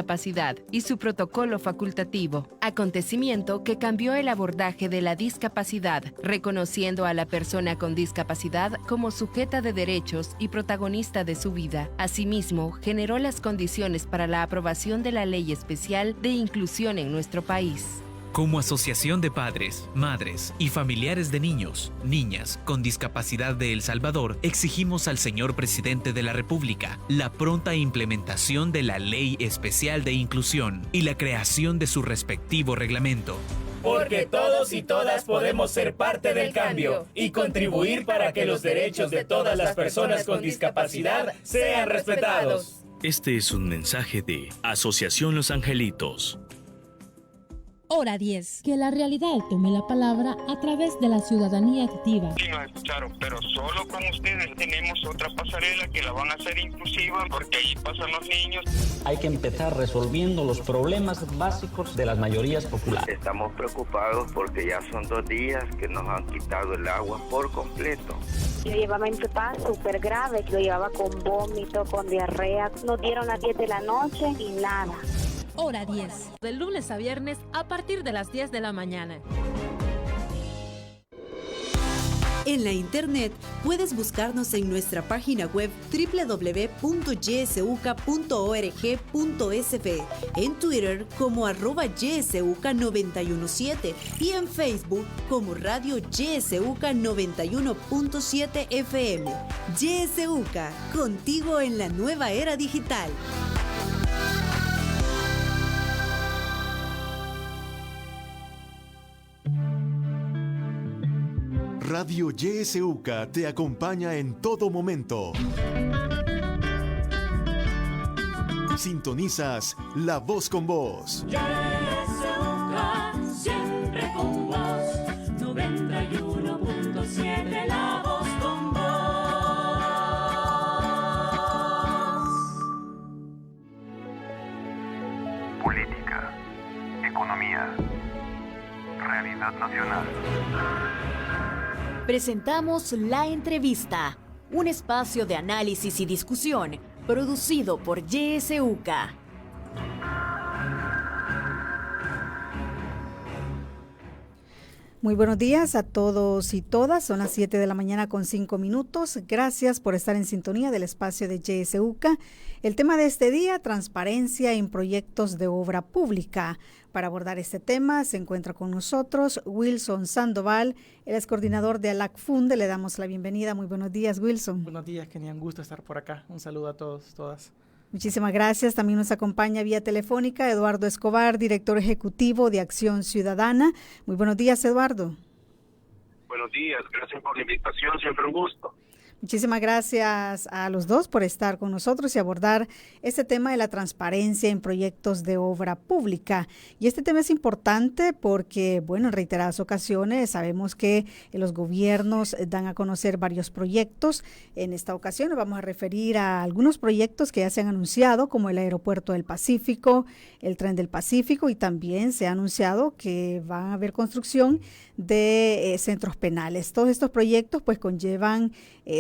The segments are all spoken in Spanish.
discapacidad y su protocolo facultativo, acontecimiento que cambió el abordaje de la discapacidad, reconociendo a la persona con discapacidad como sujeta de derechos y protagonista de su vida. Asimismo, generó las condiciones para la aprobación de la Ley Especial de Inclusión en nuestro país. Como Asociación de Padres, Madres y Familiares de Niños, Niñas con Discapacidad de El Salvador, exigimos al señor Presidente de la República la pronta implementación de la Ley Especial de Inclusión y la creación de su respectivo reglamento. Porque todos y todas podemos ser parte del cambio y contribuir para que los derechos de todas las personas con discapacidad sean respetados. Este es un mensaje de Asociación Los Angelitos. Hora 10. Que la realidad tome la palabra a través de la ciudadanía activa. Sí, nos escucharon, pero solo con ustedes tenemos otra pasarela que la van a hacer inclusiva porque ahí pasan los niños. Hay que empezar resolviendo los problemas básicos de las mayorías populares. Estamos preocupados porque ya son 2 días que nos han quitado el agua por completo. Yo llevaba a mi papá súper grave, lo llevaba con vómito, con diarrea. Nos dieron las 10 de la noche y nada. Hora 10. De lunes a viernes a partir de las 10 de la mañana. En la internet puedes buscarnos en nuestra página web www.ysuca.org.sv, en Twitter como @ysuca917 y en Facebook como Radio YSUCA 91.7 FM. YSUCA, contigo en la nueva era digital. Radio YSUCA te acompaña en todo momento. Sintonizas La Voz con Vos. YSUCA, siempre con vos. 91.7 La Voz con vos. Política, economía, realidad nacional. Presentamos La Entrevista, un espacio de análisis y discusión producido por YSUCA. Muy buenos días a todos y todas. Son las 7 de la mañana con 5 minutos. Gracias por estar en sintonía del espacio de YSUCA. El tema de este día, transparencia en proyectos de obra pública. Para abordar este tema se encuentra con nosotros Wilson Sandoval, él es coordinador de ALACFUNDE. Le damos la bienvenida. Muy buenos días, Wilson. Buenos días, Kenia. Un gusto estar por acá. Un saludo a todos, todas. Muchísimas gracias. También nos acompaña vía telefónica Eduardo Escobar, director ejecutivo de Acción Ciudadana. Muy buenos días, Eduardo. Buenos días, gracias por la invitación, siempre un gusto. Muchísimas gracias a los dos por estar con nosotros y abordar este tema de la transparencia en proyectos de obra pública. Y este tema es importante porque, bueno, en reiteradas ocasiones sabemos que los gobiernos dan a conocer varios proyectos. En esta ocasión nos vamos a referir a algunos proyectos que ya se han anunciado, como el Aeropuerto del Pacífico, el Tren del Pacífico, y también se ha anunciado que va a haber construcción de centros penales. Todos estos proyectos pues conllevan,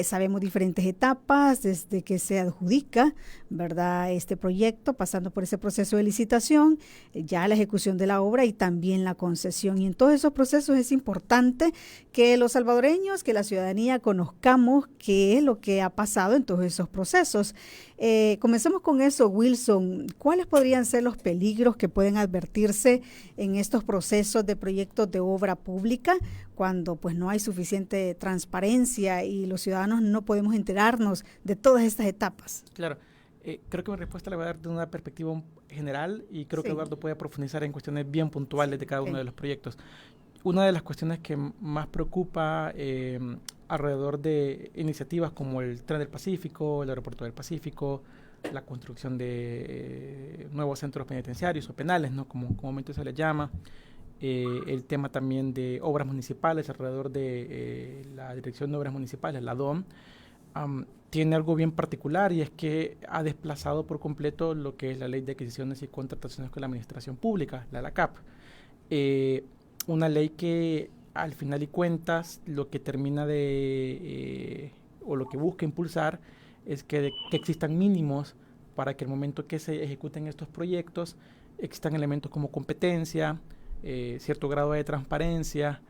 sabemos, diferentes etapas desde que se adjudica, ¿verdad?, este proyecto, pasando por ese proceso de licitación, ya la ejecución de la obra y también la concesión. Y en todos esos procesos es importante que los salvadoreños, que la ciudadanía conozcamos qué es lo que ha pasado en todos esos procesos. Comencemos con eso, Wilson. ¿Cuáles podrían ser los peligros que pueden advertirse en estos procesos de proyectos de obra pública cuando pues no hay suficiente transparencia y los ciudadanos no podemos enterarnos de todas estas etapas? Claro, creo que mi respuesta la voy a dar de una perspectiva general y creo que Eduardo puede profundizar en cuestiones bien puntuales de cada uno de los proyectos. Una de las cuestiones que más preocupa alrededor de iniciativas como el Tren del Pacífico, el Aeropuerto del Pacífico, la construcción de nuevos centros penitenciarios o penales, ¿no?, como comúnmente se les llama, el tema también de obras municipales alrededor de la Dirección de Obras Municipales, la DOM, tiene algo bien particular, y es que ha desplazado por completo lo que es la Ley de Adquisiciones y Contrataciones con la Administración Pública, la LACAP. Una ley que al final y cuentas lo que termina de o lo que busca impulsar es que existan mínimos para que el momento que se ejecuten estos proyectos existan elementos como competencia, cierto grado de transparencia,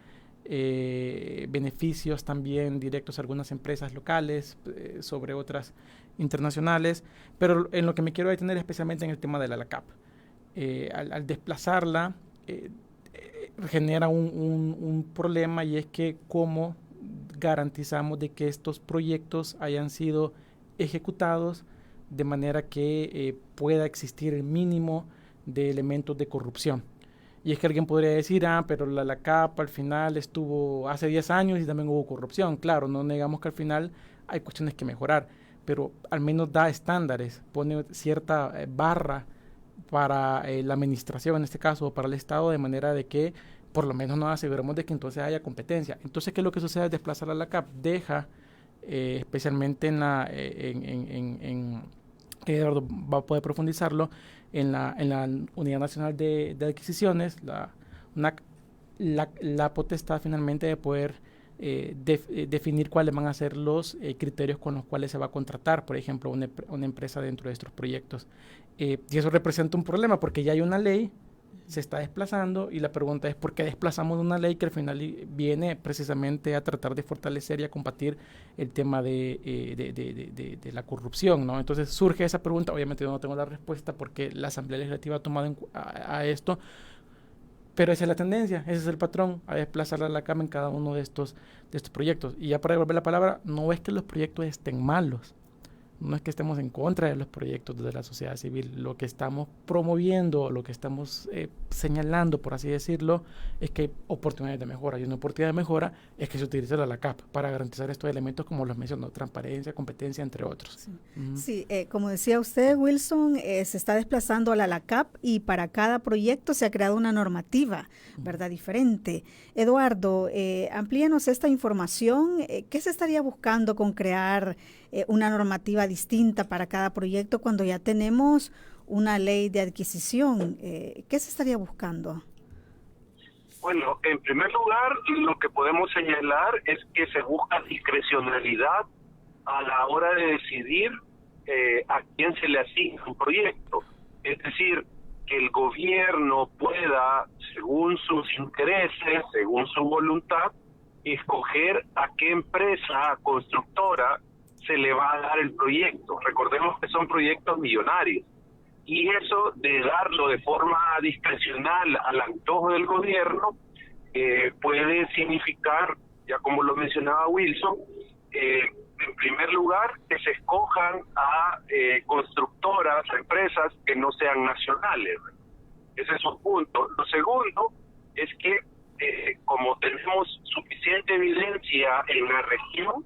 beneficios también directos a algunas empresas locales sobre otras internacionales, pero en lo que me quiero detener especialmente en el tema de la LACAP. Al desplazarla genera un problema, y es que cómo garantizamos de que estos proyectos hayan sido ejecutados de manera que pueda existir el mínimo de elementos de corrupción. Y es que alguien podría decir, pero la LACAP al final estuvo hace 10 años y también hubo corrupción. Claro, no negamos que al final hay cuestiones que mejorar, pero al menos da estándares, pone cierta barra para la administración, en este caso, o para el Estado, de manera de que por lo menos nos aseguremos de que entonces haya competencia. Entonces, ¿qué es lo que sucede al desplazar a la LACAP? Deja, especialmente que Eduardo va a poder profundizarlo, en la Unidad Nacional de Adquisiciones, la potestad finalmente de poder definir cuáles van a ser los criterios con los cuales se va a contratar, por ejemplo, una empresa dentro de estos proyectos. Y eso representa un problema porque ya hay una ley, se está desplazando, y la pregunta es ¿por qué desplazamos una ley que al final viene precisamente a tratar de fortalecer y a combatir el tema de la corrupción, ¿no? Entonces surge esa pregunta. Obviamente yo no tengo la respuesta porque la Asamblea Legislativa ha tomado a esto, pero esa es la tendencia, ese es el patrón, a desplazar a la Cámara en cada uno de estos proyectos. Y ya para devolver la palabra, no es que los proyectos estén malos, no es que estemos en contra de los proyectos de la sociedad civil. Lo que estamos promoviendo, lo que estamos señalando, por así decirlo, es que hay oportunidades de mejora. Y una oportunidad de mejora es que se utilice la LACAP para garantizar estos elementos como los mencionó, transparencia, competencia, entre otros. Sí, sí, como decía usted, Wilson, se está desplazando a la LACAP y para cada proyecto se ha creado una normativa, ¿verdad? Diferente. Eduardo, amplíanos esta información. ¿Qué se estaría buscando con crear una normativa distinta para cada proyecto cuando ya tenemos una ley de adquisición? ¿Qué se estaría buscando? Bueno, en primer lugar, lo que podemos señalar es que se busca discrecionalidad a la hora de decidir a quién se le asigna un proyecto. Es decir, que el gobierno pueda, según sus intereses, según su voluntad, escoger a qué empresa constructora se le va a dar el proyecto. Recordemos que son proyectos millonarios. Y eso de darlo de forma discrecional al antojo del gobierno puede significar, ya como lo mencionaba Wilson, en primer lugar, que se escojan a constructoras, a empresas que no sean nacionales. Ese es un punto. Lo segundo es que como tenemos suficiente evidencia en la región,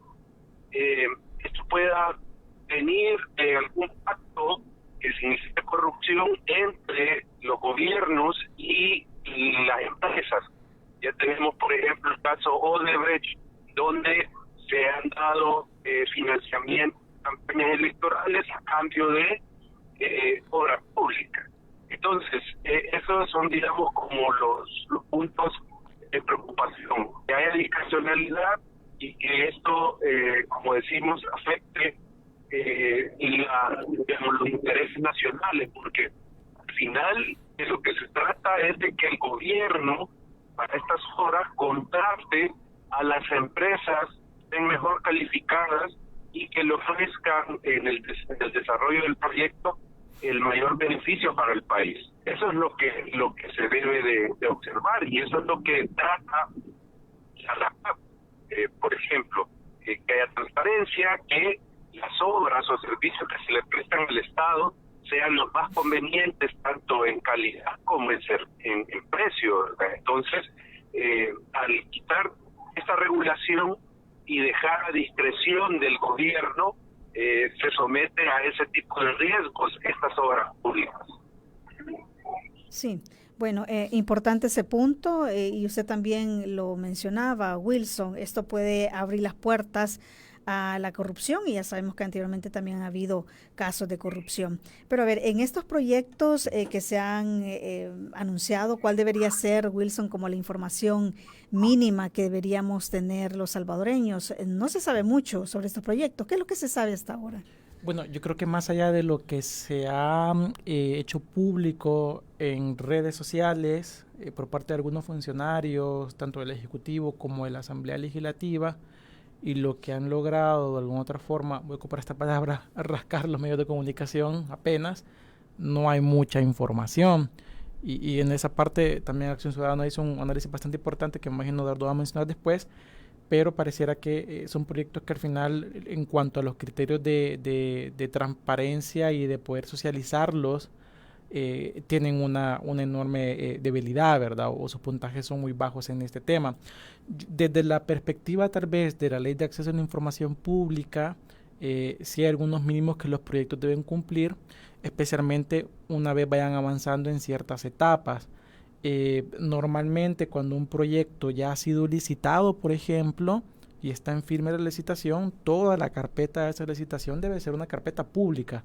esto pueda venir de algún pacto que significa corrupción entre los gobiernos y las empresas. Ya tenemos, por ejemplo, el caso Odebrecht, donde se han dado financiamiento de campañas electorales a cambio de obra pública. Entonces, esos son, digamos, como los puntos de preocupación, que haya discrecionalidad y que esto, como decimos, afecte los intereses nacionales, porque al final de lo que se trata es de que el gobierno para estas horas contrate a las empresas mejor calificadas y que le ofrezcan en el desarrollo del proyecto el mayor beneficio para el país. Eso es lo que se debe de observar, y eso es lo que trata la LACAP. Por ejemplo, que haya transparencia, que las obras o servicios que se le prestan al Estado sean los más convenientes tanto en calidad como en precio, ¿verdad? Entonces, al quitar esta regulación y dejar a discreción del gobierno, se somete a ese tipo de riesgos estas obras públicas. Sí. Bueno, importante ese punto, y usted también lo mencionaba, Wilson, esto puede abrir las puertas a la corrupción, y ya sabemos que anteriormente también ha habido casos de corrupción. Pero a ver, en estos proyectos que se han anunciado, ¿cuál debería ser, Wilson, como la información mínima que deberíamos tener los salvadoreños? No se sabe mucho sobre estos proyectos. ¿Qué es lo que se sabe hasta ahora? Bueno, yo creo que más allá de lo que se ha hecho público en redes sociales por parte de algunos funcionarios, tanto del Ejecutivo como de la Asamblea Legislativa, y lo que han logrado de alguna otra forma, voy a ocupar esta palabra, rascar los medios de comunicación apenas, no hay mucha información. Y en esa parte también Acción Ciudadana hizo un análisis bastante importante que me imagino Dardo va a mencionar después, pero pareciera que son proyectos que al final, en cuanto a los criterios de transparencia y de poder socializarlos, tienen una enorme debilidad, ¿verdad? O sus puntajes son muy bajos en este tema. Desde la perspectiva tal vez de la Ley de Acceso a la Información Pública, sí hay algunos mínimos que los proyectos deben cumplir, especialmente una vez vayan avanzando en ciertas etapas. Normalmente cuando un proyecto ya ha sido licitado, por ejemplo, y está en firme la licitación, toda la carpeta de esa licitación debe ser una carpeta pública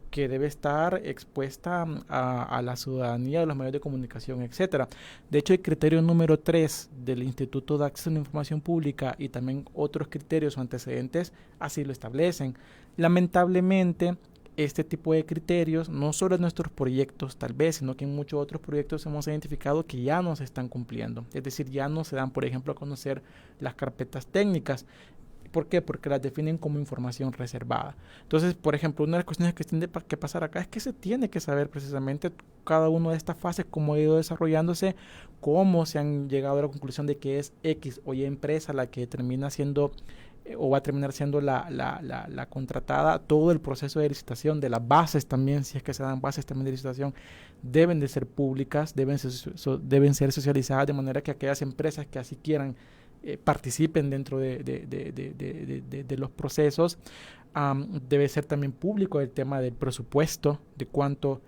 que debe estar expuesta a la ciudadanía, a los medios de comunicación, etcétera. De hecho, el criterio número 3 del Instituto de Acceso a la Información Pública y también otros criterios o antecedentes así lo establecen. Lamentablemente, este tipo de criterios, no solo en nuestros proyectos tal vez, sino que en muchos otros proyectos hemos identificado que ya no se están cumpliendo. Es decir, ya no se dan, por ejemplo, a conocer las carpetas técnicas. ¿Por qué? Porque las definen como información reservada. Entonces, por ejemplo, una de las cuestiones que tiene que pasar acá es que se tiene que saber precisamente cada una de estas fases, cómo ha ido desarrollándose, cómo se han llegado a la conclusión de que es X o Y empresa la que termina siendo o va a terminar siendo la contratada. Todo el proceso de licitación, de las bases también, si es que se dan bases también de licitación, deben de ser públicas, deben ser socializadas de manera que aquellas empresas que así quieran participen dentro de los procesos. Debe ser también público el tema del presupuesto, de cuánto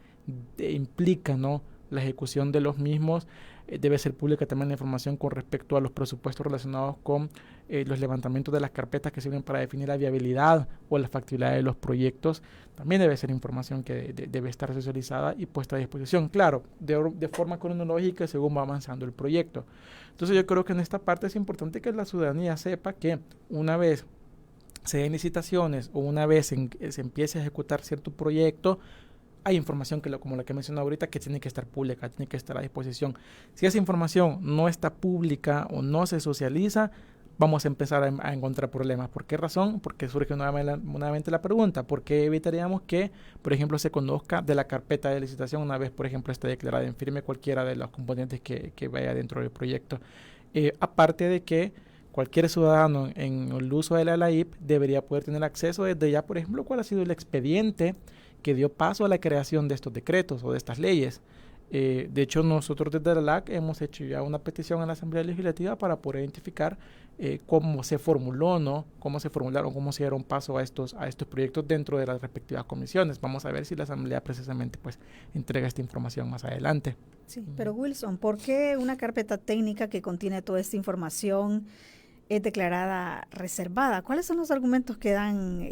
implica, ¿no?, la ejecución de los mismos. Debe ser pública también la información con respecto a los presupuestos relacionados con los levantamientos de las carpetas que sirven para definir la viabilidad o la factibilidad de los proyectos. También debe ser información que debe estar socializada y puesta a disposición, claro, de forma cronológica según va avanzando el proyecto. Entonces yo creo que en esta parte es importante que la ciudadanía sepa que una vez se den licitaciones o una vez se empiece a ejecutar cierto proyecto, hay información como la que mencioné ahorita que tiene que estar pública, tiene que estar a disposición. Si esa información no está pública o no se socializa, vamos a empezar a encontrar problemas. ¿Por qué razón? Porque surge nuevamente la pregunta, ¿por qué evitaríamos que, por ejemplo, se conozca de la carpeta de licitación una vez, por ejemplo, esté declarada en firme cualquiera de los componentes que vaya dentro del proyecto? Aparte de que cualquier ciudadano en el uso de la LAIP debería poder tener acceso desde ya, por ejemplo, cuál ha sido el expediente que dio paso a la creación de estos decretos o de estas leyes. De hecho, nosotros desde la LAC hemos hecho ya una petición a la Asamblea Legislativa para poder identificar cómo se formuló, ¿no?, cómo se formularon, cómo se dieron paso a estos proyectos dentro de las respectivas comisiones. Vamos a ver si la Asamblea precisamente pues entrega esta información más adelante. Sí, pero Wilson, ¿por qué una carpeta técnica que contiene toda esta información es declarada reservada? ¿Cuáles son los argumentos que dan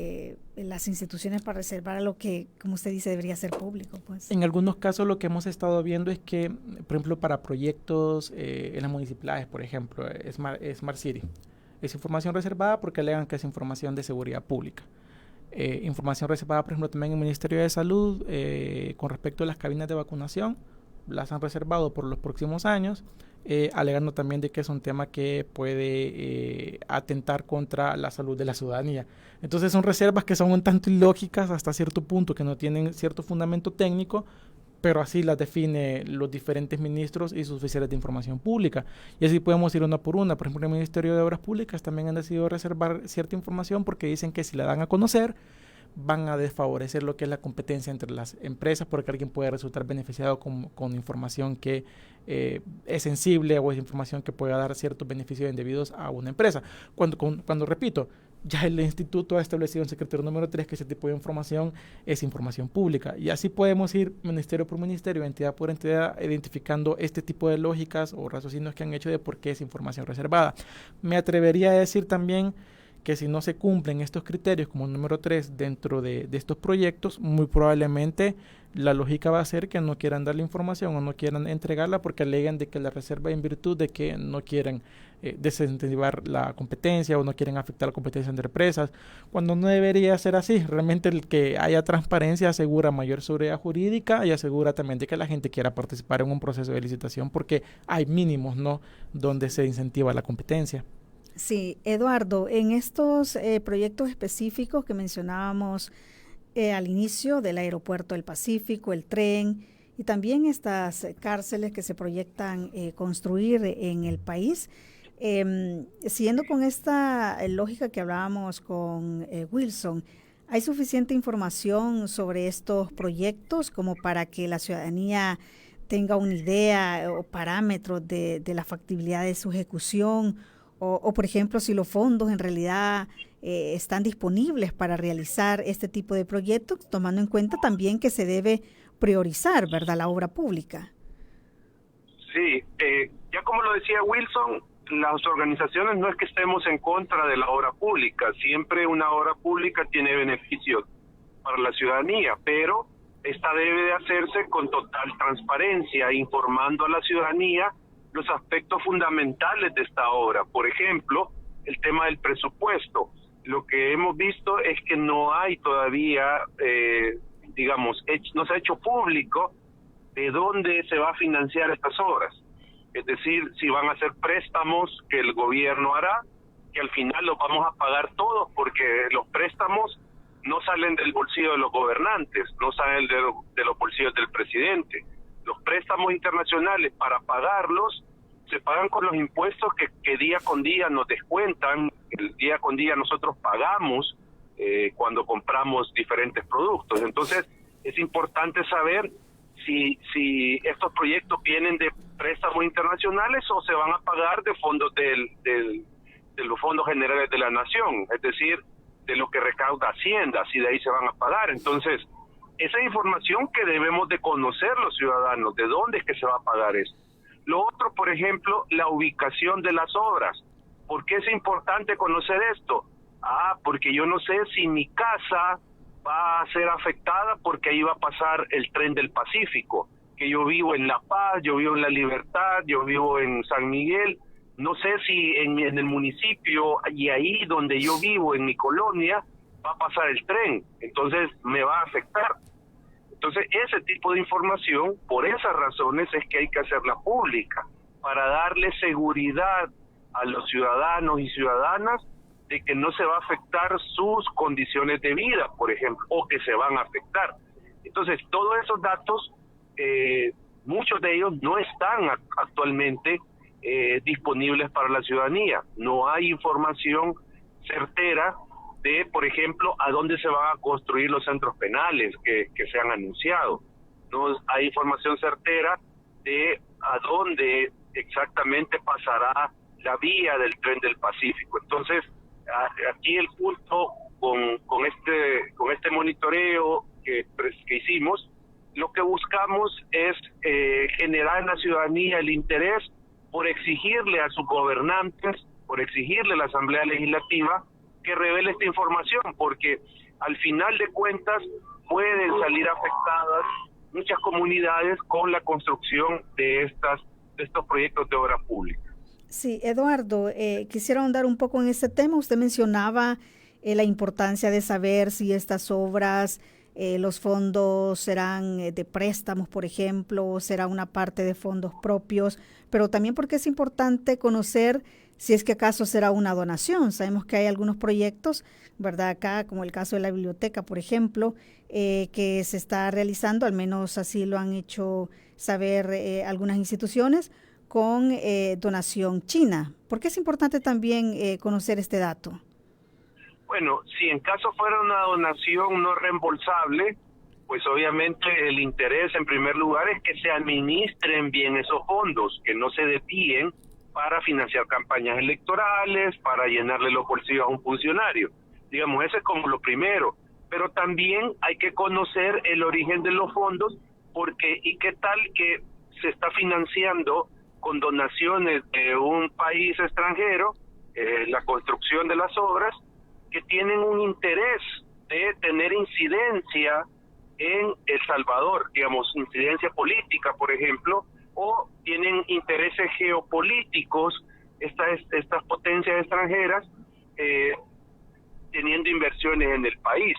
las instituciones para reservar a lo que, como usted dice, debería ser público? Pues? En algunos casos lo que hemos estado viendo es que, por ejemplo, para proyectos en las municipalidades, por ejemplo, Smart City, es información reservada porque alegan que es información de seguridad pública. Información reservada, por ejemplo, también en el Ministerio de Salud con respecto a las cabinas de vacunación, las han reservado por los próximos años, alegando también de que es un tema que puede atentar contra la salud de la ciudadanía. Entonces son reservas que son un tanto ilógicas hasta cierto punto, que no tienen cierto fundamento técnico, pero así las define los diferentes ministros y sus oficiales de información pública. Y así podemos ir una por una. Por ejemplo, el Ministerio de Obras Públicas también han decidido reservar cierta información porque dicen que si la dan a conocer, van a desfavorecer lo que es la competencia entre las empresas, porque alguien puede resultar beneficiado con información que es sensible o es información que pueda dar ciertos beneficios indebidos a una empresa. Cuando repito, ya el instituto ha establecido en secretario número 3 que ese tipo de información es información pública. Y así podemos ir ministerio por ministerio, entidad por entidad, identificando este tipo de lógicas o raciocinios que han hecho de por qué es información reservada. Me atrevería a decir también que si no se cumplen estos criterios como número 3 dentro de estos proyectos, muy probablemente la lógica va a ser que no quieran dar la información o no quieran entregarla porque alegan de que la reserva en virtud de que no quieren desincentivar la competencia o no quieren afectar la competencia entre empresas, cuando no debería ser así. Realmente el que haya transparencia asegura mayor seguridad jurídica y asegura también de que la gente quiera participar en un proceso de licitación porque hay mínimos, ¿no?, donde se incentiva la competencia. Sí, Eduardo, en estos proyectos específicos que mencionábamos al inicio del Aeropuerto del Pacífico, el tren y también estas cárceles que se proyectan construir en el país, siguiendo con esta lógica que hablábamos con Wilson, ¿hay suficiente información sobre estos proyectos como para que la ciudadanía tenga una idea o parámetros de la factibilidad de su ejecución? O, por ejemplo, si los fondos en realidad están disponibles para realizar este tipo de proyectos, tomando en cuenta también que se debe priorizar, ¿verdad?, la obra pública. Sí, ya como lo decía Wilson, las organizaciones no es que estemos en contra de la obra pública, siempre una obra pública tiene beneficios para la ciudadanía, pero esta debe de hacerse con total transparencia, informando a la ciudadanía los aspectos fundamentales de esta obra. Por ejemplo, el tema del presupuesto. Lo que hemos visto es que no hay todavía, no se ha hecho público de dónde se va a financiar estas obras. Es decir, si van a ser préstamos que el gobierno hará, que al final los vamos a pagar todos, porque los préstamos no salen del bolsillo de los gobernantes, no salen de los bolsillos del presidente. Los préstamos internacionales, para pagarlos, se pagan con los impuestos que día con día nos descuentan. El día con día nosotros pagamos cuando compramos diferentes productos. Entonces, es importante saber si estos proyectos vienen de préstamos internacionales o se van a pagar de fondos de los fondos generales de la nación, es decir, de lo que recauda Hacienda, si de ahí se van a pagar. Entonces, esa información que debemos de conocer los ciudadanos, de dónde es que se va a pagar eso. Lo otro, por ejemplo, la ubicación de las obras. ¿Por qué es importante conocer esto? Porque yo no sé si mi casa va a ser afectada porque ahí va a pasar el tren del Pacífico, que yo vivo en La Paz, yo vivo en La Libertad, yo vivo en San Miguel. No sé si en el municipio y ahí donde yo vivo, en mi colonia, va a pasar el tren. Entonces me va a afectar. Entonces, ese tipo de información, por esas razones, es que hay que hacerla pública, para darle seguridad a los ciudadanos y ciudadanas de que no se va a afectar sus condiciones de vida, por ejemplo, o que se van a afectar. Entonces, todos esos datos, muchos de ellos no están actualmente disponibles para la ciudadanía. No hay información certera de, por ejemplo, a dónde se van a construir los centros penales que se han anunciado. No hay información certera de a dónde exactamente pasará la vía del tren del Pacífico. Entonces, aquí el punto con este monitoreo que hicimos, lo que buscamos es generar en la ciudadanía el interés por exigirle a sus gobernantes, por exigirle a la Asamblea Legislativa que revele esta información, porque al final de cuentas pueden salir afectadas muchas comunidades con la construcción de estos proyectos de obra pública. Sí, Eduardo, quisiera ahondar un poco en este tema. Usted mencionaba la importancia de saber si estas obras, los fondos serán de préstamos, por ejemplo, o será una parte de fondos propios, pero también porque es importante conocer si es que acaso será una donación. Sabemos que hay algunos proyectos, ¿verdad? Acá, como el caso de la biblioteca, por ejemplo, que se está realizando, al menos así lo han hecho saber algunas instituciones, con donación china. ¿Por qué es importante también conocer este dato? Bueno, si en caso fuera una donación no reembolsable, pues obviamente el interés en primer lugar es que se administren bien esos fondos, que no se desvíen para financiar campañas electorales, para llenarle los bolsillos a un funcionario. Digamos, ese es como lo primero. Pero también hay que conocer el origen de los fondos, porque ¿y qué tal que se está financiando con donaciones de un país extranjero la construcción de las obras, que tienen un interés de tener incidencia en El Salvador, digamos, incidencia política, por ejemplo, o tienen intereses geopolíticos, estas potencias extranjeras, teniendo inversiones en el país.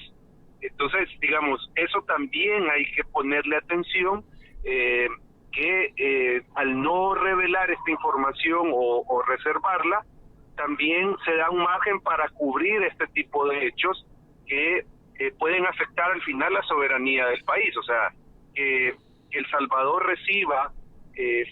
Entonces, digamos, eso también hay que ponerle atención, que al no revelar esta información o reservarla, también se da un margen para cubrir este tipo de hechos que pueden afectar al final la soberanía del país. O sea, que El Salvador reciba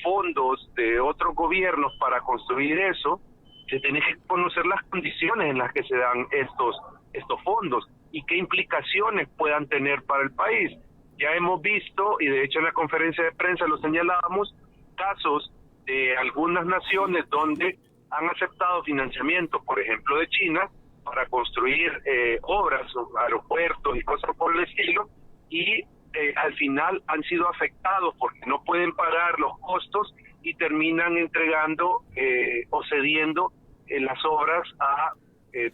fondos de otros gobiernos para construir eso, se tiene que conocer las condiciones en las que se dan estos fondos y qué implicaciones puedan tener para el país. Ya hemos visto, y de hecho en la conferencia de prensa lo señalábamos, casos de algunas naciones donde han aceptado financiamiento, por ejemplo de China, para construir obras, aeropuertos y cosas por el estilo, y al final han sido afectados porque no pueden pagar los costos y terminan entregando o cediendo las obras a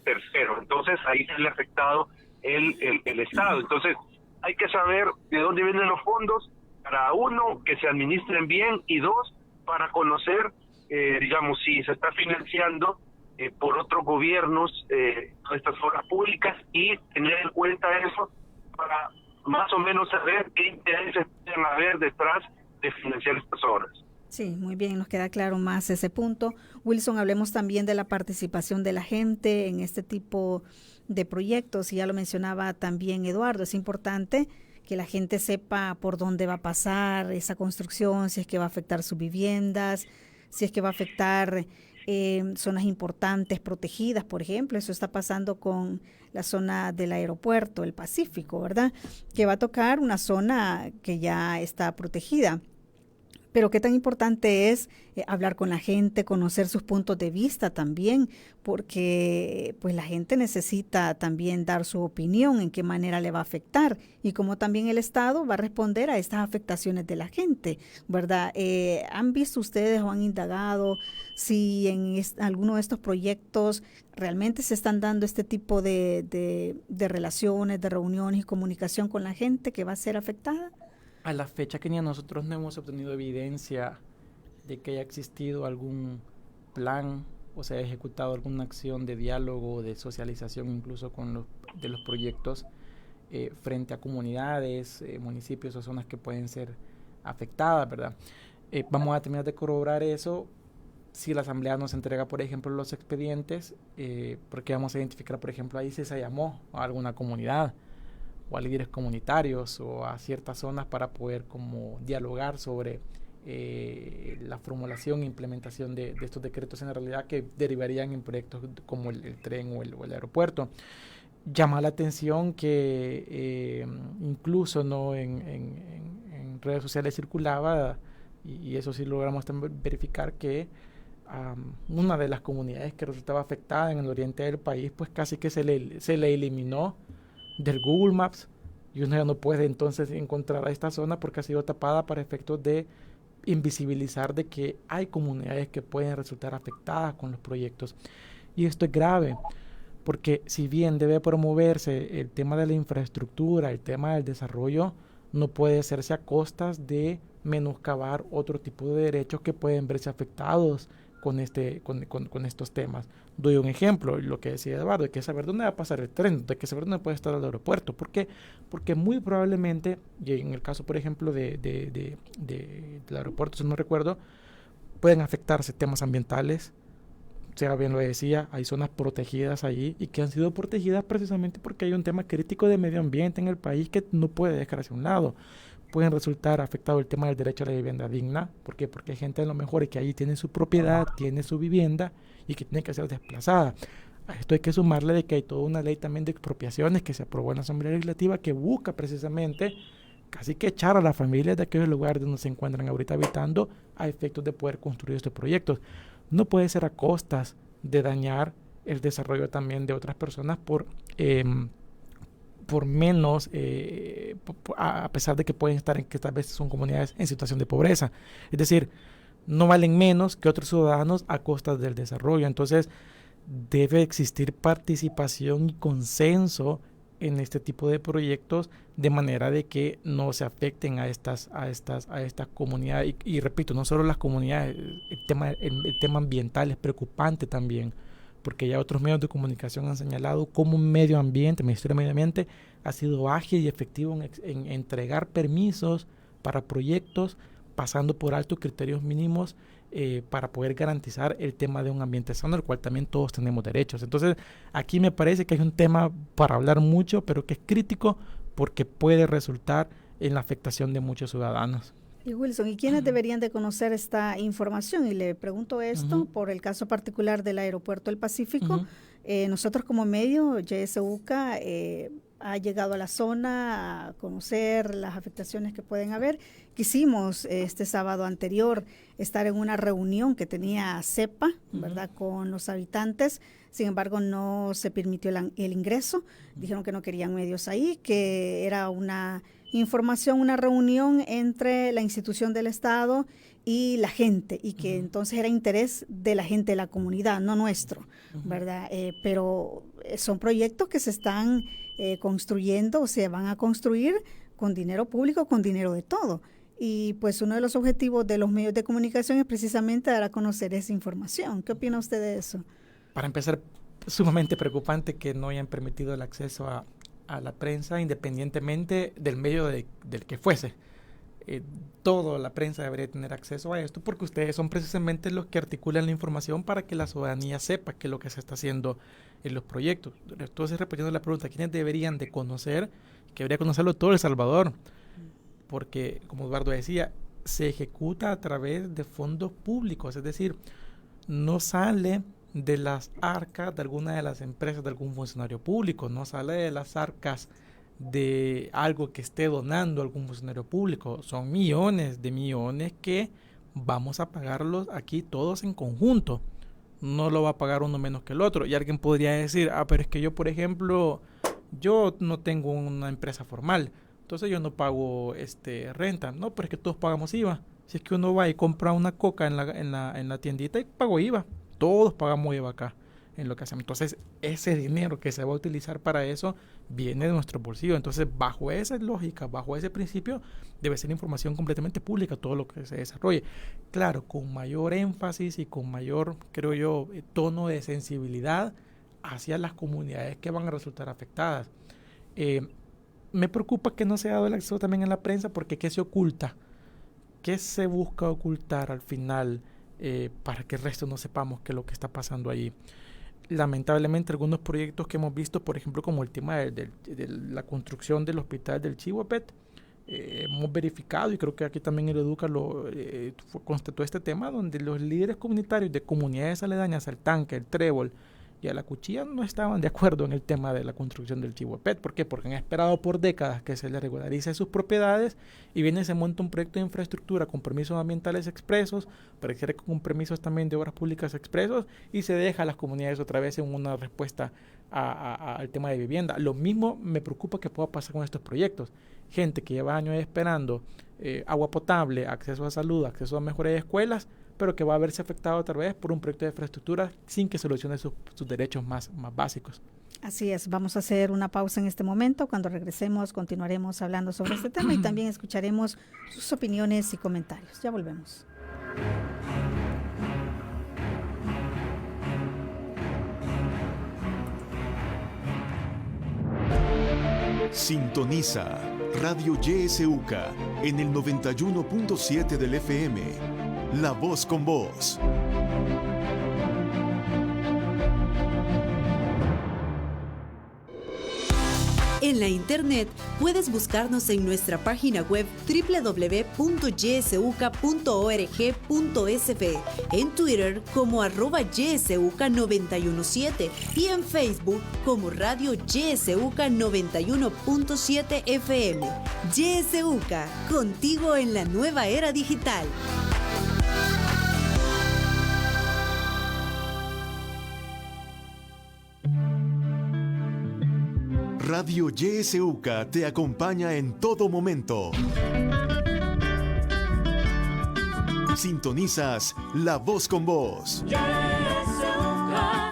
terceros. Entonces ahí se le ha afectado el Estado. Entonces hay que saber de dónde vienen los fondos, para uno, que se administren bien, y dos, para conocer, digamos, si se está financiando por otros gobiernos estas obras públicas, y tener en cuenta eso para más o menos saber qué intereses pueden haber detrás de financiar estas obras. Sí, muy bien, nos queda claro más ese punto. Wilson, hablemos también de la participación de la gente en este tipo de proyectos, y ya lo mencionaba también Eduardo, es importante que la gente sepa por dónde va a pasar esa construcción, si es que va a afectar sus viviendas, si es que va a afectar zonas importantes protegidas, por ejemplo. Eso está pasando con la zona del aeropuerto, el Pacífico, ¿verdad? Que va a tocar una zona que ya está protegida. Pero qué tan importante es hablar con la gente, conocer sus puntos de vista también, porque pues la gente necesita también dar su opinión en qué manera le va a afectar, y cómo también el Estado va a responder a estas afectaciones de la gente, ¿verdad? ¿Han visto ustedes o han indagado si en alguno de estos proyectos realmente se están dando este tipo de relaciones, de reuniones y comunicación con la gente que va a ser afectada? A la fecha, Kenia, nosotros no hemos obtenido evidencia de que haya existido algún plan o se haya ejecutado alguna acción de diálogo, de socialización incluso de los proyectos frente a comunidades, municipios o zonas que pueden ser afectadas, ¿verdad? Vamos a terminar de corroborar eso si la Asamblea nos entrega, por ejemplo, los expedientes, porque vamos a identificar, por ejemplo, ahí si se llamó a alguna comunidad o a líderes comunitarios o a ciertas zonas para poder como dialogar sobre la formulación e implementación de estos decretos en realidad que derivarían en proyectos como el tren o el aeropuerto. Llama la atención que incluso no en redes sociales circulaba, y eso sí logramos verificar, que una de las comunidades que resultaba afectada en el oriente del país, pues casi que se le eliminó del Google Maps, y uno ya no puede entonces encontrar a esta zona porque ha sido tapada para efectos de invisibilizar de que hay comunidades que pueden resultar afectadas con los proyectos. Y esto es grave, porque si bien debe promoverse el tema de la infraestructura, el tema del desarrollo, no puede hacerse a costas de menoscabar otro tipo de derechos que pueden verse afectados con estos temas. Doy un ejemplo, lo que decía Eduardo, hay que saber dónde va a pasar el tren, hay que saber dónde puede estar el aeropuerto. ¿Por qué? Porque muy probablemente, y en el caso, por ejemplo, del aeropuerto, si no recuerdo, pueden afectarse temas ambientales. Sea bien lo decía, hay zonas protegidas allí y que han sido protegidas precisamente porque hay un tema crítico de medio ambiente en el país que no puede dejar hacia un lado. Pueden resultar afectado el tema del derecho a la vivienda digna. ¿Por qué? Porque hay gente a lo mejor que allí tiene su propiedad, tiene su vivienda y que tiene que ser desplazada. A esto hay que sumarle de que hay toda una ley también de expropiaciones que se aprobó en la Asamblea Legislativa que busca precisamente casi que echar a las familias de aquellos lugares donde se encuentran ahorita habitando a efectos de poder construir estos proyectos. No puede ser a costas de dañar el desarrollo también de otras personas por menos, a pesar de que pueden estar en que tal vez son comunidades en situación de pobreza. Es decir, no valen menos que otros ciudadanos a costas del desarrollo. Entonces, debe existir participación y consenso en este tipo de proyectos de manera de que no se afecten a estas comunidades y repito, no solo las comunidades, el tema ambiental es preocupante también, porque ya otros medios de comunicación han señalado cómo el Ministerio de Medio Ambiente ha sido ágil y efectivo en entregar permisos para proyectos pasando por altos criterios mínimos para poder garantizar el tema de un ambiente sano, al cual también todos tenemos derechos. Entonces, aquí me parece que hay un tema para hablar mucho, pero que es crítico porque puede resultar en la afectación de muchos ciudadanos. Y Wilson, ¿y quiénes deberían de conocer esta información? Y le pregunto esto por el caso particular del Aeropuerto del Pacífico. Nosotros como medio, YSUCA, ha llegado a la zona a conocer las afectaciones que pueden haber. Quisimos este sábado anterior estar en una reunión que tenía CEPA, ¿verdad?, con los habitantes. Sin embargo, no se permitió el ingreso. Dijeron que no querían medios ahí, que era una información, una reunión entre la institución del Estado y la gente, y que entonces era interés de la gente de la comunidad, no nuestro, ¿verdad? Pero son proyectos que se están construyendo o se van a construir con dinero público, con dinero de todo. Y pues uno de los objetivos de los medios de comunicación es precisamente dar a conocer esa información. ¿Qué opina usted de eso? Para empezar, sumamente preocupante que no hayan permitido el acceso a la prensa, independientemente del medio del que fuese. Toda la prensa debería tener acceso a esto, porque ustedes son precisamente los que articulan la información para que la ciudadanía sepa qué es lo que se está haciendo en los proyectos. Entonces, repitiendo la pregunta, ¿quiénes deberían de conocer? Que debería conocerlo todo El Salvador, porque, como Eduardo decía, se ejecuta a través de fondos públicos, es decir, no sale de las arcas de alguna de las empresas de algún funcionario público, no sale de las arcas de algo que esté donando algún funcionario público. Son millones de millones que vamos a pagarlos aquí todos en conjunto. No lo va a pagar uno menos que el otro. Y alguien podría decir, pero es que yo, por ejemplo, yo no tengo una empresa formal, entonces yo no pago renta. No, pero es que todos pagamos IVA. Si es que uno va y compra una coca en la tiendita y pago IVA. Todos pagamos IVA acá en lo que hacemos. Entonces, ese dinero que se va a utilizar para eso viene de nuestro bolsillo. Entonces, bajo esa lógica, bajo ese principio, debe ser información completamente pública todo lo que se desarrolle. Claro, con mayor énfasis y con mayor, creo yo, tono de sensibilidad hacia las comunidades que van a resultar afectadas. Me preocupa que no se ha dado el acceso también en la prensa, porque ¿qué se oculta? ¿Qué se busca ocultar al final para que el resto no sepamos qué es lo que está pasando allí? Lamentablemente, algunos proyectos que hemos visto, por ejemplo, como el tema de la construcción del hospital del Chihuapet, hemos verificado, y creo que aquí también el Educa constató este tema, donde los líderes comunitarios de comunidades aledañas al Tanque, el Trébol y a la Cuchilla no estaban de acuerdo en el tema de la construcción del Chihuapet. ¿Por qué? Porque han esperado por décadas que se les regularice sus propiedades, y viene y se monta un proyecto de infraestructura con permisos ambientales expresos, pareciera con permisos también de obras públicas expresos, y se deja a las comunidades otra vez en una respuesta al tema de vivienda. Lo mismo me preocupa que pueda pasar con estos proyectos. Gente que lleva años esperando agua potable, acceso a salud, acceso a mejores escuelas, pero que va a verse afectado otra vez por un proyecto de infraestructura sin que solucione sus derechos más básicos. Así es, vamos a hacer una pausa en este momento. Cuando regresemos continuaremos hablando sobre este tema y también escucharemos sus opiniones y comentarios. Ya volvemos. Sintoniza Radio YSUCA en el 91.7 del FM. La voz con vos. En la internet puedes buscarnos en nuestra página web www.ysuca.org.sb, en Twitter como @ysuca917 y en Facebook como Radio YSUCA 91.7 FM. YSUCA, contigo en la nueva era digital. Radio YSUCA te acompaña en todo momento. Sintonizas La Voz con Vos. YSUCA,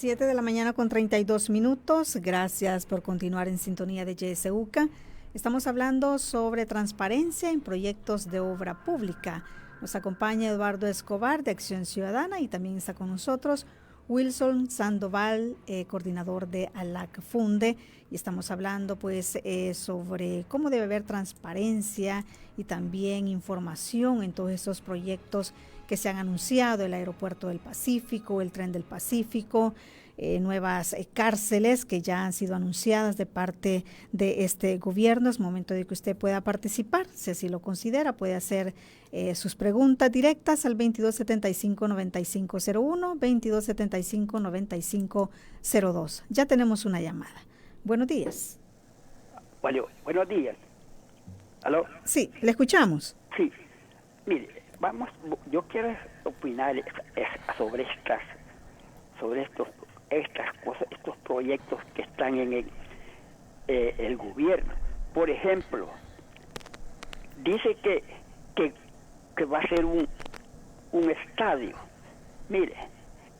7 de la mañana con 32 minutos. Gracias por continuar en sintonía de YSUCA. Estamos hablando sobre transparencia en proyectos de obra pública. Nos acompaña Eduardo Escobar de Acción Ciudadana y también está con nosotros Wilson Sandoval, coordinador de ALAC Funde, y estamos hablando pues sobre cómo debe haber transparencia y también información en todos estos proyectos que se han anunciado: el Aeropuerto del Pacífico, el Tren del Pacífico, nuevas cárceles que ya han sido anunciadas de parte de este gobierno. Es momento de que usted pueda participar, si así lo considera. Puede hacer sus preguntas directas al 2275-9501, 2275-9502. Ya tenemos una llamada. Buenos días. Bueno, buenos días. ¿Aló? Sí, le escuchamos. Sí, mire, yo quiero opinar sobre estas cosas, estos proyectos que están en el gobierno. Por ejemplo, dice que va a ser un estadio. Mire,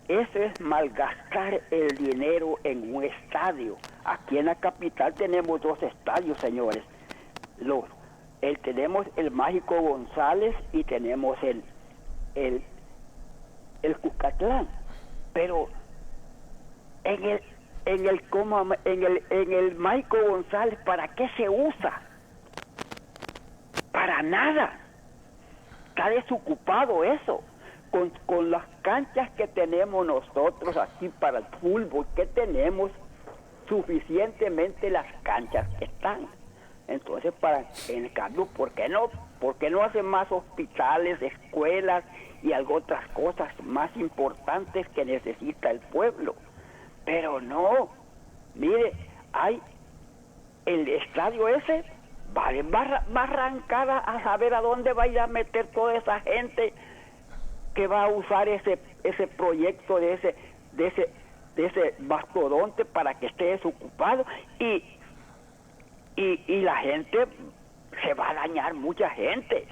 eso es malgastar el dinero en un estadio. Aquí en la capital tenemos 2 estadios, señores. Tenemos el Mágico González y tenemos el Cuscatlán. Pero en el Mágico González, ¿para qué se usa? Para nada. Está desocupado eso. Con las canchas que tenemos nosotros aquí para el fútbol, que tenemos suficientemente las canchas que están. Entonces, en cambio, ¿por qué no hacen más hospitales, escuelas y otras cosas más importantes que necesita el pueblo? Pero no, mire, el estadio ese va a arrancar a saber a dónde va a ir a meter toda esa gente que va a usar ese proyecto de ese mastodonte para que esté desocupado, y la gente se va a dañar, mucha gente.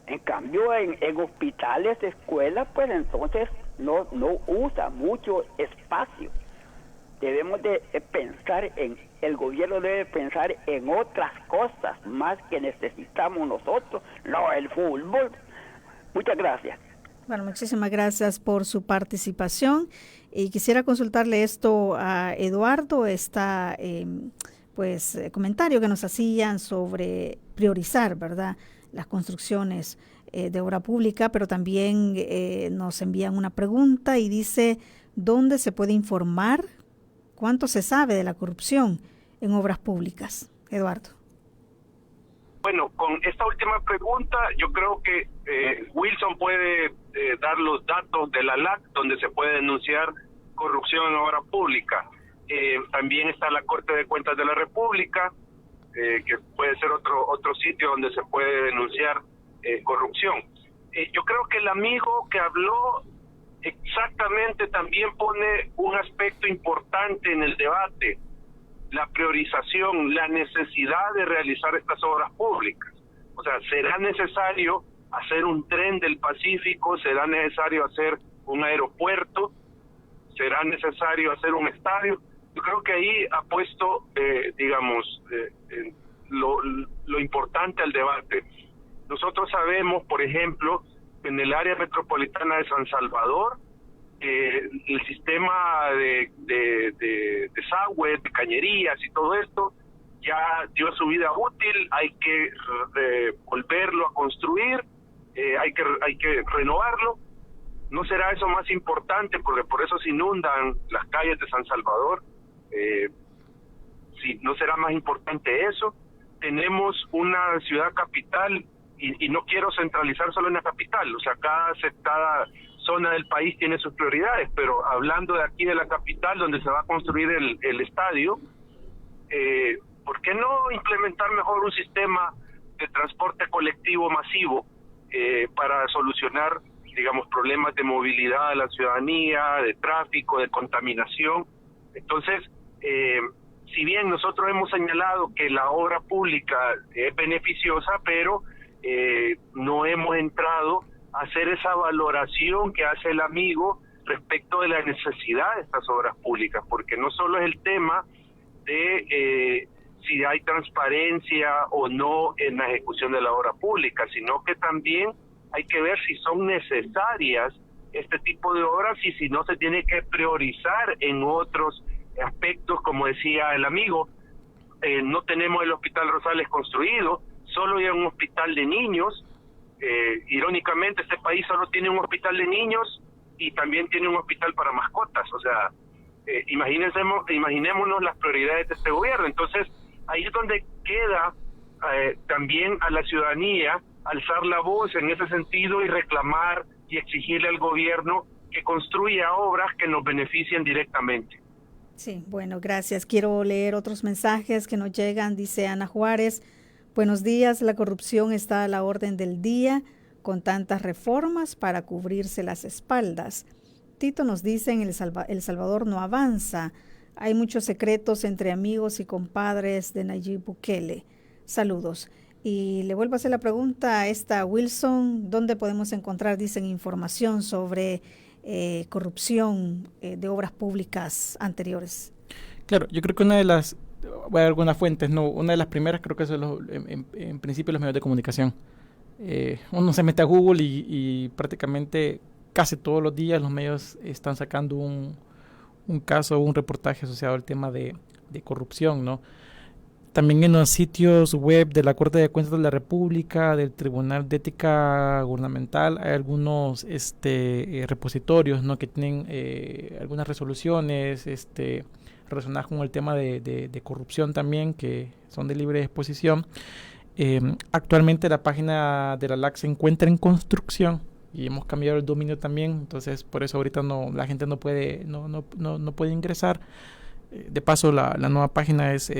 En cambio, en hospitales, escuelas, pues entonces no usa mucho espacio. Debemos de pensar el gobierno debe pensar en otras cosas más que necesitamos nosotros, no el fútbol. Muchas gracias. Bueno, muchísimas gracias por su participación. Y quisiera consultarle esto a Eduardo, comentario que nos hacían sobre priorizar, ¿verdad?, las construcciones de obra pública, pero también nos envían una pregunta y dice: ¿dónde se puede informar cuánto se sabe de la corrupción en obras públicas? Eduardo. Bueno, con esta última pregunta, yo creo que Wilson puede dar los datos de la LAC donde se puede denunciar corrupción en obra pública. También está la Corte de Cuentas de la República, que puede ser otro sitio donde se puede denunciar corrupción. Yo creo que el amigo que habló exactamente también pone un aspecto importante en el debate: la priorización, la necesidad de realizar estas obras públicas. O sea, ¿será necesario hacer un tren del Pacífico? ¿Será necesario hacer un aeropuerto? ¿Será necesario hacer un estadio? Yo creo que ahí ha puesto, lo importante al debate. Nosotros sabemos, por ejemplo, en el área metropolitana de San Salvador, el sistema de desagüe, de cañerías y todo esto ya dio su vida útil. Hay que volverlo a construir, hay que renovarlo. ¿No será eso más importante? Porque por eso se inundan las calles de San Salvador. Sí, ¿no será más importante eso? Tenemos una ciudad capital, y no quiero centralizar solo en la capital. O sea, cada zona del país tiene sus prioridades, pero hablando de aquí de la capital, donde se va a construir el estadio, ¿por qué no implementar mejor un sistema de transporte colectivo masivo para solucionar, problemas de movilidad de la ciudadanía, de tráfico, de contaminación? Entonces, si bien nosotros hemos señalado que la obra pública es beneficiosa, pero no hemos entrado a hacer esa valoración que hace el amigo respecto de la necesidad de estas obras públicas, porque no solo es el tema de si hay transparencia o no en la ejecución de la obra pública, sino que también hay que ver si son necesarias este tipo de obras y si no se tiene que priorizar en otros aspectos, como decía el amigo. No tenemos el Hospital Rosales construido, solo hay un hospital de niños. Irónicamente, este país solo tiene un hospital de niños y también tiene un hospital para mascotas. O sea, imaginémonos las prioridades de este gobierno. Entonces, ahí es donde queda también a la ciudadanía alzar la voz en ese sentido y reclamar y exigirle al gobierno que construya obras que nos beneficien directamente. Sí, bueno, gracias. Quiero leer otros mensajes que nos llegan. Dice Ana Juárez: buenos días, la corrupción está a la orden del día con tantas reformas para cubrirse las espaldas. Tito nos dice: en El Salvador no avanza. Hay muchos secretos entre amigos y compadres de Nayib Bukele. Saludos. Y le vuelvo a hacer la pregunta a esta Wilson: ¿dónde podemos encontrar, dicen, información sobre corrupción de obras públicas anteriores? Claro, yo creo que una de las, voy a dar algunas fuentes, no, una de las primeras creo que son en principio los medios de comunicación. Uno se mete a Google y prácticamente casi todos los días los medios están sacando un caso o un reportaje asociado al tema de corrupción, ¿no? También en los sitios web de la Corte de Cuentas de la República, del Tribunal de Ética Gubernamental, hay algunos repositorios, ¿no?, que tienen algunas resoluciones relacionadas con el tema de corrupción también, que son de libre exposición. Actualmente la página de la LAC se encuentra en construcción y hemos cambiado el dominio también, entonces por eso ahorita la gente no puede ingresar. De paso, la nueva página es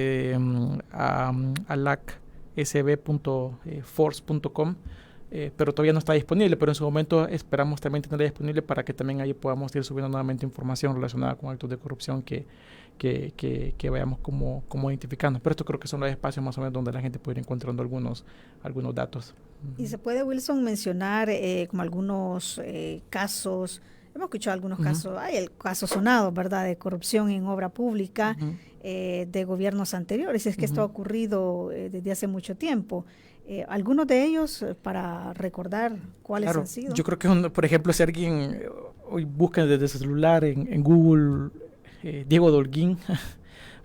alacsb.force.com, pero todavía no está disponible, pero en su momento esperamos también tenerla disponible para que también ahí podamos ir subiendo nuevamente información relacionada con actos de corrupción que vayamos como identificando. Pero esto creo que son los espacios más o menos donde la gente puede ir encontrando algunos datos. Y se puede, Wilson, mencionar como algunos casos. Hemos escuchado algunos casos, hay el caso sonado, ¿verdad?, de corrupción en obra pública de gobiernos anteriores. Es que esto ha ocurrido desde hace mucho tiempo. Algunos de ellos, para recordar cuáles han sido. Yo creo que, por ejemplo, si alguien hoy busca desde su celular en Google Diego de Holguín,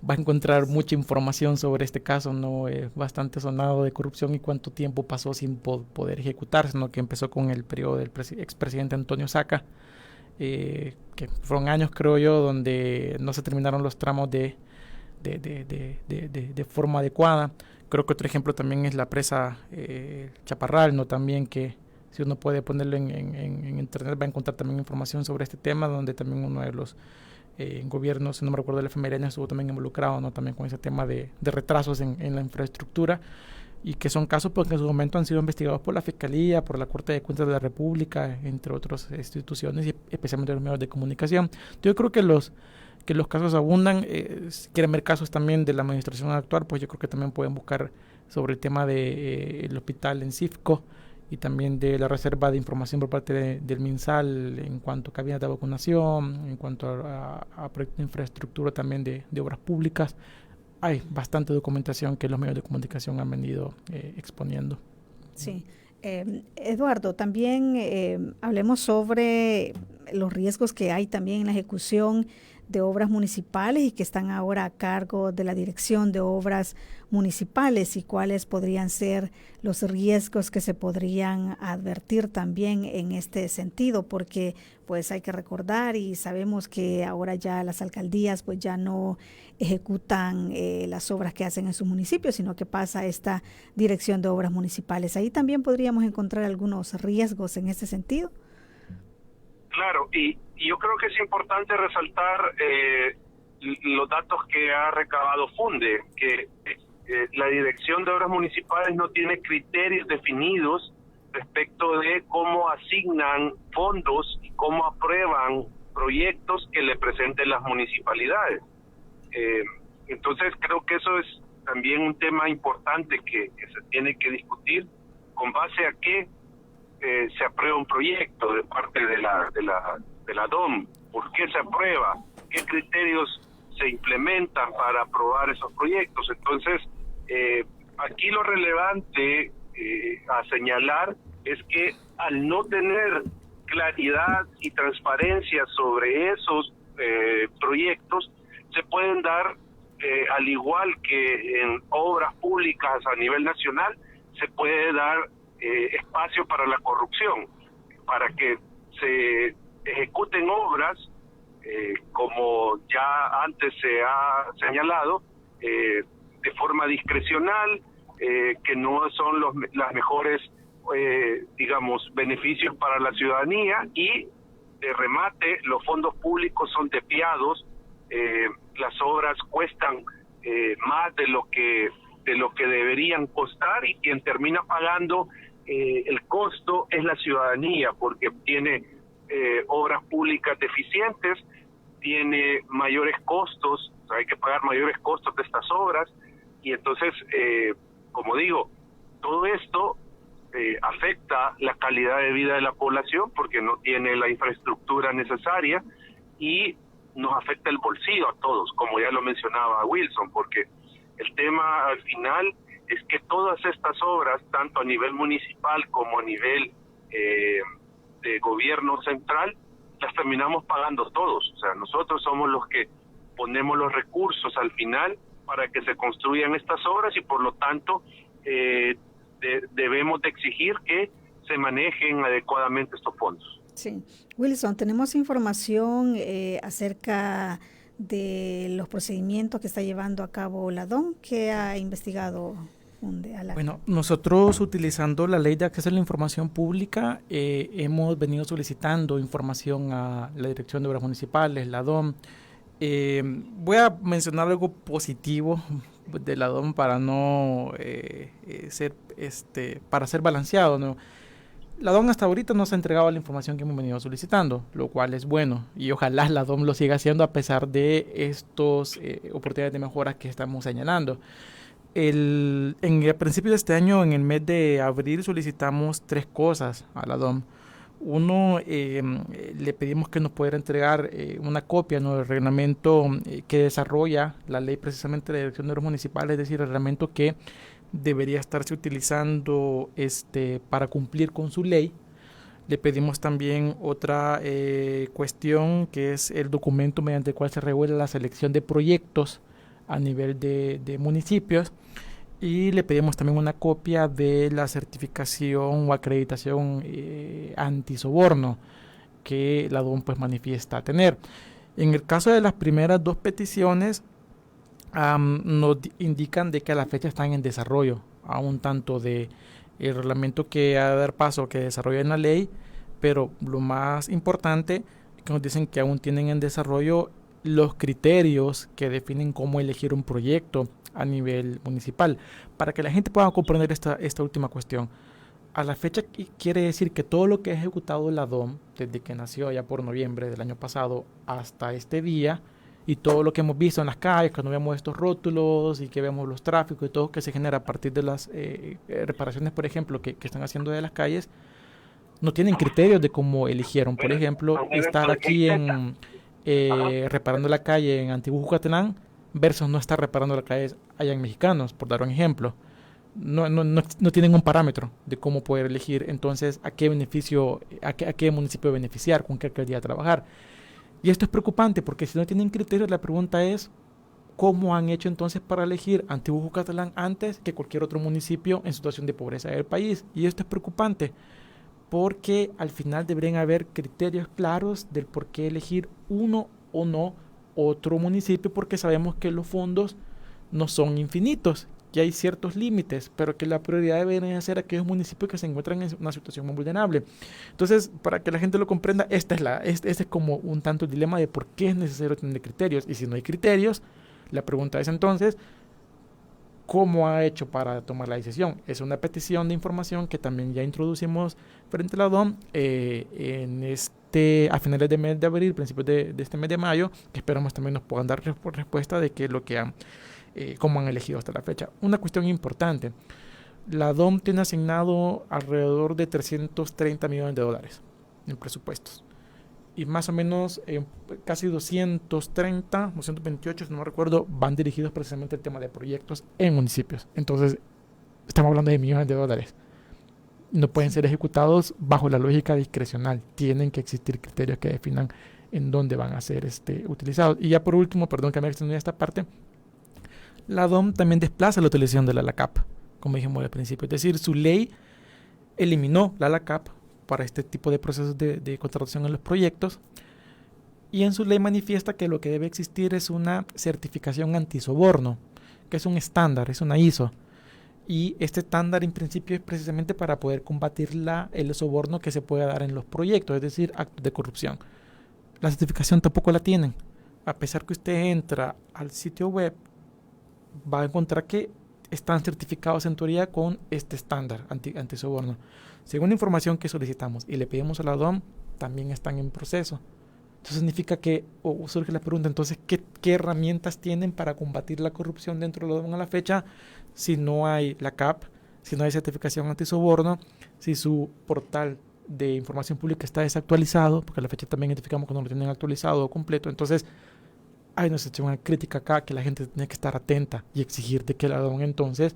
va a encontrar mucha información sobre este caso, ¿no? Bastante sonado de corrupción y cuánto tiempo pasó sin poder ejecutarse, ¿no?, que empezó con el periodo del expresidente Antonio Saca. Que fueron años, creo yo, donde no se terminaron los tramos de forma adecuada. Creo que otro ejemplo también es la presa Chaparral, ¿no?, también, que si uno puede ponerlo en internet va a encontrar también información sobre este tema, donde también uno de los gobiernos, no me recuerdo, el FMLN estuvo también involucrado, ¿no?, también con ese tema de retrasos en la infraestructura, y que son casos porque en su momento han sido investigados por la Fiscalía, por la Corte de Cuentas de la República, entre otras instituciones, y especialmente los medios de comunicación. Yo creo que los casos abundan. Si quieren ver casos también de la administración actual, pues yo creo que también pueden buscar sobre el tema del hospital en Cifco y también de la reserva de información por parte del MinSal en cuanto a cabinas de vacunación, en cuanto a proyectos de infraestructura también de obras públicas. Hay bastante documentación que los medios de comunicación han venido exponiendo. Sí. Eduardo, también hablemos sobre los riesgos que hay también en la ejecución de obras municipales y que están ahora a cargo de la Dirección de Obras Municipales, y cuáles podrían ser los riesgos que se podrían advertir también en este sentido, porque pues hay que recordar y sabemos que ahora ya las alcaldías pues ya no ejecutan las obras que hacen en sus municipios, sino que pasa a esta Dirección de Obras Municipales. Ahí también podríamos encontrar algunos riesgos en ese sentido. Claro, y yo creo que es importante resaltar los datos que ha recabado Funde, que la Dirección de Obras Municipales no tiene criterios definidos respecto de cómo asignan fondos y cómo aprueban proyectos que le presenten las municipalidades. Entonces creo que eso es también un tema importante que se tiene que discutir, con base a qué se aprueba un proyecto de parte de la DOM, por qué se aprueba, qué criterios se implementan para aprobar esos proyectos. Entonces, aquí lo relevante a señalar es que al no tener claridad y transparencia sobre esos proyectos, se pueden dar, al igual que en obras públicas a nivel nacional, se puede dar espacio para la corrupción, para que se ejecuten obras, como ya antes se ha señalado, de forma discrecional, que no son las mejores, beneficios para la ciudadanía, y de remate los fondos públicos son desviados, las obras cuestan más de lo que deberían costar, y quien termina pagando el costo es la ciudadanía, porque tiene obras públicas deficientes, tiene mayores costos, o sea, hay que pagar mayores costos de estas obras, y entonces, como digo, todo esto afecta la calidad de vida de la población porque no tiene la infraestructura necesaria, y nos afecta el bolsillo a todos, como ya lo mencionaba Wilson, porque el tema al final es que todas estas obras, tanto a nivel municipal como a nivel de gobierno central, las terminamos pagando todos. O sea, nosotros somos los que ponemos los recursos al final para que se construyan estas obras, y por lo tanto debemos de exigir que se manejen adecuadamente estos fondos. Sí. Wilson, tenemos información acerca de los procedimientos que está llevando a cabo la DOM. ¿Qué ha investigado Funde? Bueno, nosotros, utilizando la Ley de Acceso a la Información Pública, hemos venido solicitando información a la Dirección de Obras Municipales, la DOM. Voy a mencionar algo positivo de la DOM para no para ser balanceado, ¿no? La DOM hasta ahorita nos ha entregado la información que hemos venido solicitando, lo cual es bueno, y ojalá la DOM lo siga haciendo a pesar de estos oportunidades de mejora que estamos señalando. En el principio de este año, en el mes de abril, solicitamos 3 cosas a la DOM. Uno, le pedimos que nos pudiera entregar una copia, ¿no?, del reglamento que desarrolla la ley precisamente de la Dirección de Obras Municipales, es decir, el reglamento que debería estarse utilizando para cumplir con su ley. Le pedimos también otra cuestión, que es el documento mediante el cual se regula la selección de proyectos a nivel de municipios, y le pedimos también una copia de la certificación o acreditación antisoborno que la DOM pues manifiesta tener. En el caso de las primeras 2 peticiones, nos indican de que a la fecha están en desarrollo, aún tanto de el reglamento que ha de dar paso que desarrolla en la ley, pero lo más importante es que nos dicen que aún tienen en desarrollo los criterios que definen cómo elegir un proyecto a nivel municipal. Para que la gente pueda comprender esta última cuestión, a la fecha quiere decir que todo lo que ha ejecutado la DOM desde que nació allá por noviembre del año pasado hasta este día, y todo lo que hemos visto en las calles, cuando vemos estos rótulos y que vemos los tráficos y todo que se genera a partir de las reparaciones, por ejemplo, que están haciendo de las calles, no tienen criterios de cómo eligieron. Por ejemplo, estar aquí reparando la calle en Antiguo Jucatelán versus no estar reparando la calle allá en Mexicanos, por dar un ejemplo. No tienen un parámetro de cómo poder elegir entonces a qué beneficio, a qué municipio beneficiar, con qué alcaldía trabajar. Y esto es preocupante porque si no tienen criterios, la pregunta es ¿cómo han hecho entonces para elegir Antiguo Jucatelán antes que cualquier otro municipio en situación de pobreza del país? Y esto es preocupante porque al final deberían haber criterios claros del por qué elegir uno o no otro municipio, porque sabemos que los fondos no son infinitos, que hay ciertos límites, pero que la prioridad debería ser aquellos municipios que se encuentran en una situación muy vulnerable. Entonces, para que la gente lo comprenda, este es como un tanto el dilema de por qué es necesario tener criterios, y si no hay criterios, la pregunta es entonces, ¿cómo ha hecho para tomar la decisión? Es una petición de información que también ya introducimos frente a la DOM a finales del mes de abril, principios de este mes de mayo, que esperamos también nos puedan dar respuesta de qué es lo que han cómo han elegido hasta la fecha. Una cuestión importante, la DOM tiene asignado alrededor de $330 millones en presupuestos, y más o menos casi 230, 228, si no me recuerdo, van dirigidos precisamente al tema de proyectos en municipios. Entonces, estamos hablando de millones de dólares. No pueden ser ejecutados bajo la lógica discrecional. Tienen que existir criterios que definan en dónde van a ser utilizados. Y ya por último, perdón que me extendí esta parte, la DOM también desplaza la utilización de la LACAP, como dijimos al principio. Es decir, su ley eliminó la LACAP para este tipo de procesos de contratación en los proyectos, y en su ley manifiesta que lo que debe existir es una certificación antisoborno, que es un estándar, es una ISO. Y este estándar en principio es precisamente para poder combatir el soborno que se pueda dar en los proyectos, es decir, actos de corrupción. La certificación tampoco la tienen. A pesar que usted entra al sitio web, va a encontrar que están certificados en teoría con este estándar antisoborno. Según la información que solicitamos y le pedimos a la DOM, también están en proceso. Eso significa que, surge la pregunta, entonces, ¿qué herramientas tienen para combatir la corrupción dentro de la DOM a la fecha si no hay la CAP, si no hay certificación antisoborno, si su portal de información pública está desactualizado, porque a la fecha también identificamos que no lo tienen actualizado o completo? Entonces, hay una crítica acá que la gente tiene que estar atenta y exigir de que la DOM entonces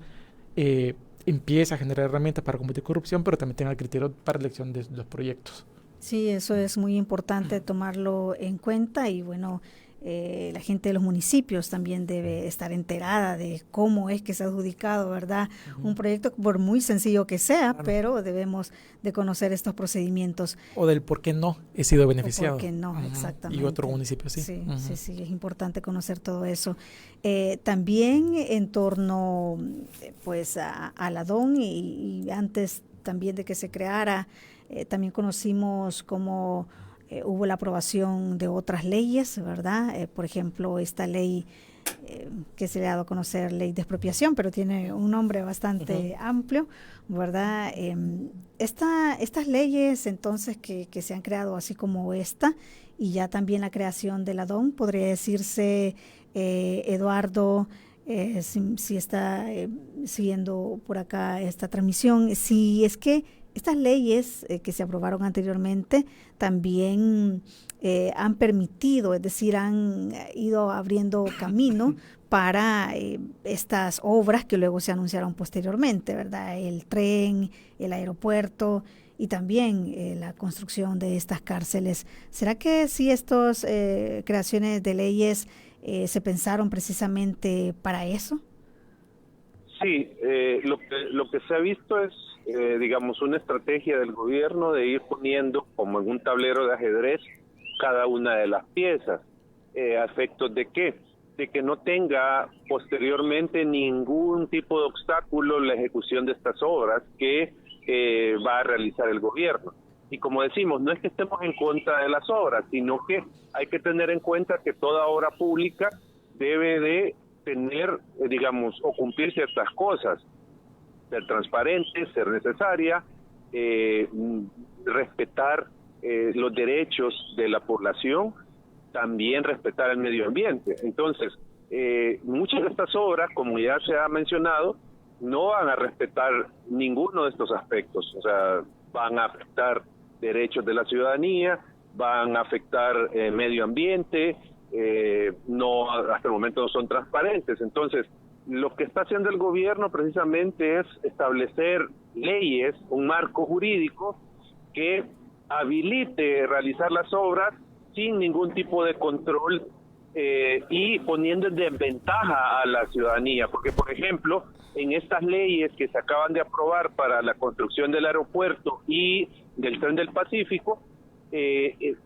empiece a generar herramientas para combatir corrupción, pero también tenga el criterio para elección de los proyectos. Sí, eso es muy importante tomarlo en cuenta, y bueno, la gente de los municipios también debe estar enterada de cómo es que se ha adjudicado, ¿verdad? Un proyecto, por muy sencillo que sea, claro, pero debemos de conocer estos procedimientos. O del por qué no he sido beneficiado. Por qué no, exactamente. Y otro municipio sí. Sí, sí, es importante conocer todo eso. También en torno pues a la DON, y antes también de que se creara, también conocimos cómo hubo la aprobación de otras leyes, ¿verdad? Por ejemplo, esta ley que se le ha dado a conocer, ley de expropiación, pero tiene un nombre bastante amplio, ¿verdad? Estas leyes, entonces, que se han creado, así como esta, y ya también la creación de la DOM, podría decirse, Eduardo, si está siguiendo por acá esta transmisión, si es que estas leyes que se aprobaron anteriormente también han permitido, es decir, han ido abriendo camino para estas obras que luego se anunciaron posteriormente, ¿verdad? El tren, el aeropuerto y también la construcción de estas cárceles. ¿Será que si estas creaciones de leyes se pensaron precisamente para eso? Sí, lo que se ha visto es, digamos, una estrategia del gobierno de ir poniendo como en un tablero de ajedrez cada una de las piezas. ¿A efectos de qué? De que no tenga posteriormente ningún tipo de obstáculo la ejecución de estas obras que va a realizar el gobierno. Y como decimos, no es que estemos en contra de las obras, sino que hay que tener en cuenta que toda obra pública debe de tener, digamos, o cumplir ciertas cosas: ser transparente, ser necesaria, respetar los derechos de la población, también respetar el medio ambiente. Entonces, muchas de estas obras, como ya se ha mencionado, no van a respetar ninguno de estos aspectos. O sea, van a afectar derechos de la ciudadanía, van a afectar medio ambiente, no, hasta el momento no son transparentes. Entonces, lo que está haciendo el gobierno precisamente es establecer leyes, un marco jurídico que habilite realizar las obras sin ningún tipo de control y poniendo en desventaja a la ciudadanía, porque por ejemplo, en estas leyes que se acaban de aprobar para la construcción del aeropuerto y del Tren del Pacífico,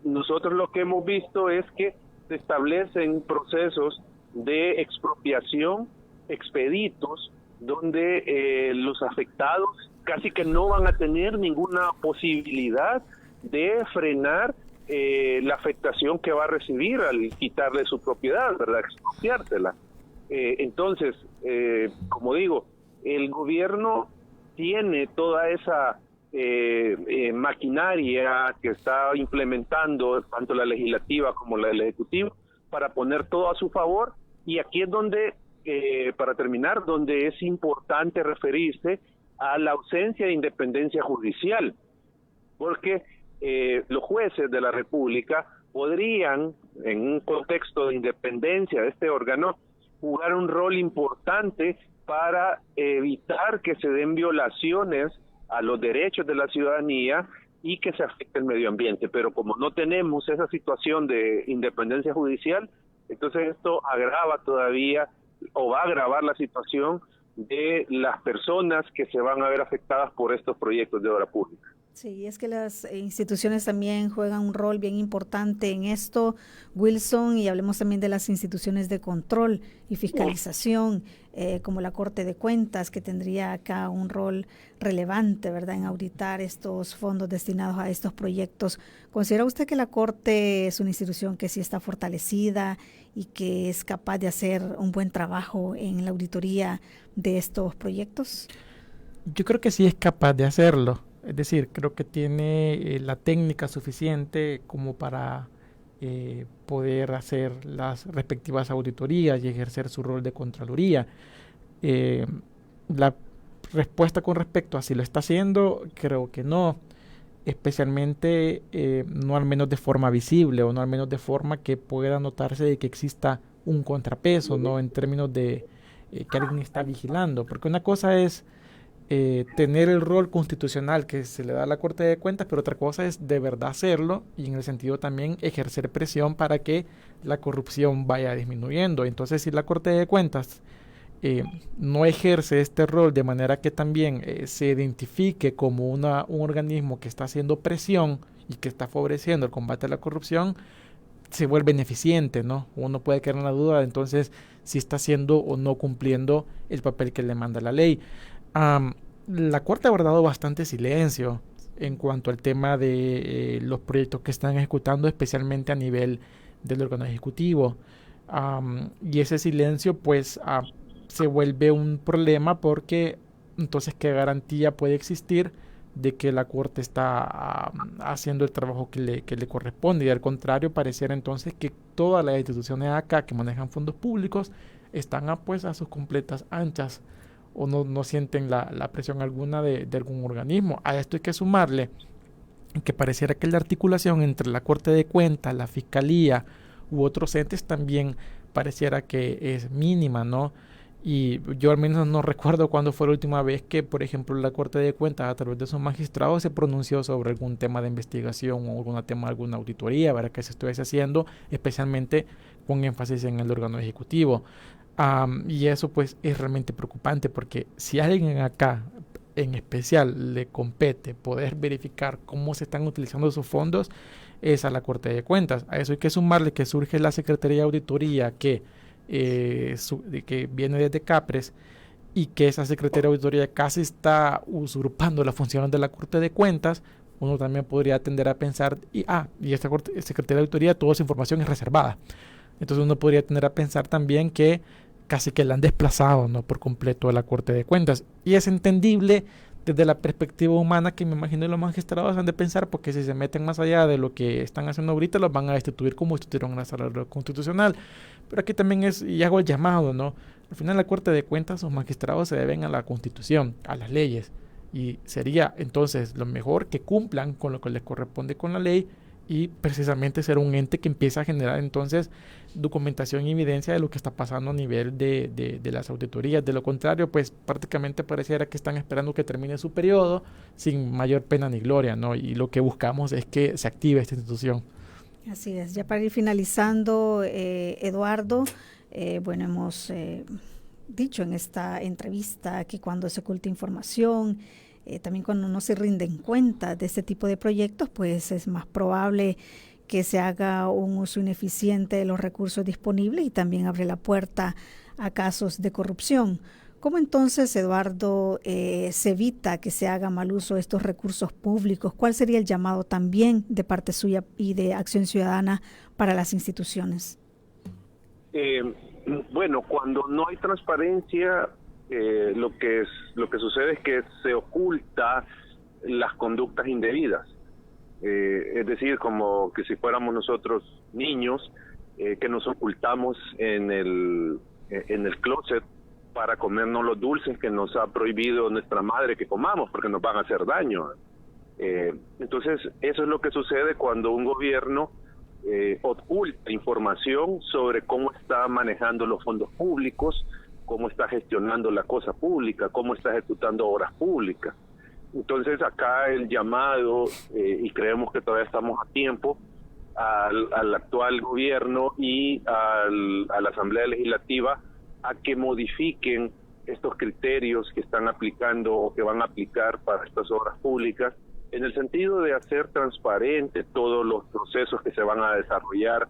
nosotros lo que hemos visto es que se establecen procesos de expropiación expeditos donde los afectados casi que no van a tener ninguna posibilidad de frenar la afectación que va a recibir al quitarle su propiedad, ¿verdad? Expropiársela. Entonces, como digo, el gobierno tiene toda esa maquinaria que está implementando tanto la legislativa como la ejecutiva para poner todo a su favor, y aquí es donde, para terminar, donde es importante referirse a la ausencia de independencia judicial, porque los jueces de la República podrían, en un contexto de independencia de este órgano, jugar un rol importante para evitar que se den violaciones a los derechos de la ciudadanía y que se afecte el medio ambiente. Pero como no tenemos esa situación de independencia judicial, entonces esto agrava todavía, o va a agravar la situación de las personas que se van a ver afectadas por estos proyectos de obra pública. Sí, es que las instituciones también juegan un rol bien importante en esto, Wilson, y hablemos también de las instituciones de control y fiscalización, como la Corte de Cuentas, que tendría acá un rol relevante, ¿verdad?, en auditar estos fondos destinados a estos proyectos. ¿Considera usted que la Corte es una institución que sí está fortalecida y que es capaz de hacer un buen trabajo en la auditoría de estos proyectos? Yo creo que sí es capaz de hacerlo. Es decir, creo que tiene la técnica suficiente como para poder hacer las respectivas auditorías y ejercer su rol de Contraloría. La respuesta con respecto a si lo está haciendo, creo que no, especialmente no al menos de forma visible o no al menos de forma que pueda notarse de que exista un contrapeso, ¿no?, en términos de que alguien está vigilando, porque una cosa es tener el rol constitucional que se le da a la Corte de Cuentas, pero otra cosa es de verdad hacerlo y en el sentido también ejercer presión para que la corrupción vaya disminuyendo. Entonces, si la Corte de Cuentas no ejerce este rol de manera que también se identifique como un organismo que está haciendo presión y que está favoreciendo el combate a la corrupción, se vuelve ineficiente, ¿no? Uno puede quedar en la duda de entonces si está haciendo o no cumpliendo el papel que le manda la ley. La Corte ha guardado bastante silencio en cuanto al tema de los proyectos que están ejecutando, especialmente a nivel del órgano ejecutivo. Y ese silencio pues se vuelve un problema porque entonces ¿qué garantía puede existir de que la Corte está haciendo el trabajo que le corresponde? Y al contrario, pareciera entonces que todas las instituciones acá que manejan fondos públicos están pues a sus completas anchas o no sienten la presión alguna de algún organismo. A esto hay que sumarle que pareciera que la articulación entre la Corte de Cuentas, la Fiscalía u otros entes también pareciera que es mínima, ¿no? Y yo al menos no recuerdo cuándo fue la última vez que, por ejemplo, la Corte de Cuentas a través de sus magistrados se pronunció sobre algún tema de investigación o alguna auditoría, ¿verdad?, que se estuviese haciendo, especialmente con énfasis en el órgano ejecutivo. Y eso pues es realmente preocupante porque si a alguien acá en especial le compete poder verificar cómo se están utilizando esos fondos, es a la Corte de Cuentas. A eso hay que sumarle que surge la Secretaría de Auditoría que viene desde CAPRES y que esa Secretaría de Auditoría casi está usurpando las funciones de la Corte de Cuentas. Uno también podría tender a pensar, y esta Secretaría de Auditoría, toda esa información es reservada. Entonces uno podría tender a pensar también que casi que la han desplazado, ¿no?, por completo a la Corte de Cuentas. Y es entendible desde la perspectiva humana que me imagino los magistrados han de pensar, porque si se meten más allá de lo que están haciendo ahorita, los van a destituir como destituyeron en la Sala Constitucional. Pero aquí también y hago el llamado, ¿no? Al final la Corte de Cuentas, sus magistrados se deben a la Constitución, a las leyes. Y sería entonces lo mejor que cumplan con lo que les corresponde con la ley y precisamente ser un ente que empieza a generar entonces documentación y evidencia de lo que está pasando a nivel de las auditorías. De lo contrario, pues prácticamente pareciera que están esperando que termine su periodo sin mayor pena ni gloria, ¿no? Y lo que buscamos es que se active esta institución. Así es. Ya para ir finalizando, Eduardo, bueno, hemos dicho en esta entrevista que cuando se oculta información, también cuando no se rinden cuenta de este tipo de proyectos, pues es más probable que se haga un uso ineficiente de los recursos disponibles y también abre la puerta a casos de corrupción. ¿Cómo entonces, Eduardo, se evita que se haga mal uso de estos recursos públicos? ¿Cuál sería el llamado también de parte suya y de Acción Ciudadana para las instituciones? Bueno, cuando no hay transparencia, lo que sucede es que se oculta las conductas indebidas. Es decir, como que si fuéramos nosotros niños que nos ocultamos en el closet para comernos los dulces que nos ha prohibido nuestra madre que comamos porque nos van a hacer daño. Entonces, eso es lo que sucede cuando un gobierno oculta información sobre cómo está manejando los fondos públicos, cómo está gestionando la cosa pública, cómo está ejecutando obras públicas. Entonces, acá el llamado, y creemos que todavía estamos a tiempo, al actual gobierno y a la Asamblea Legislativa a que modifiquen estos criterios que están aplicando o que van a aplicar para estas obras públicas, en el sentido de hacer transparente todos los procesos que se van a desarrollar,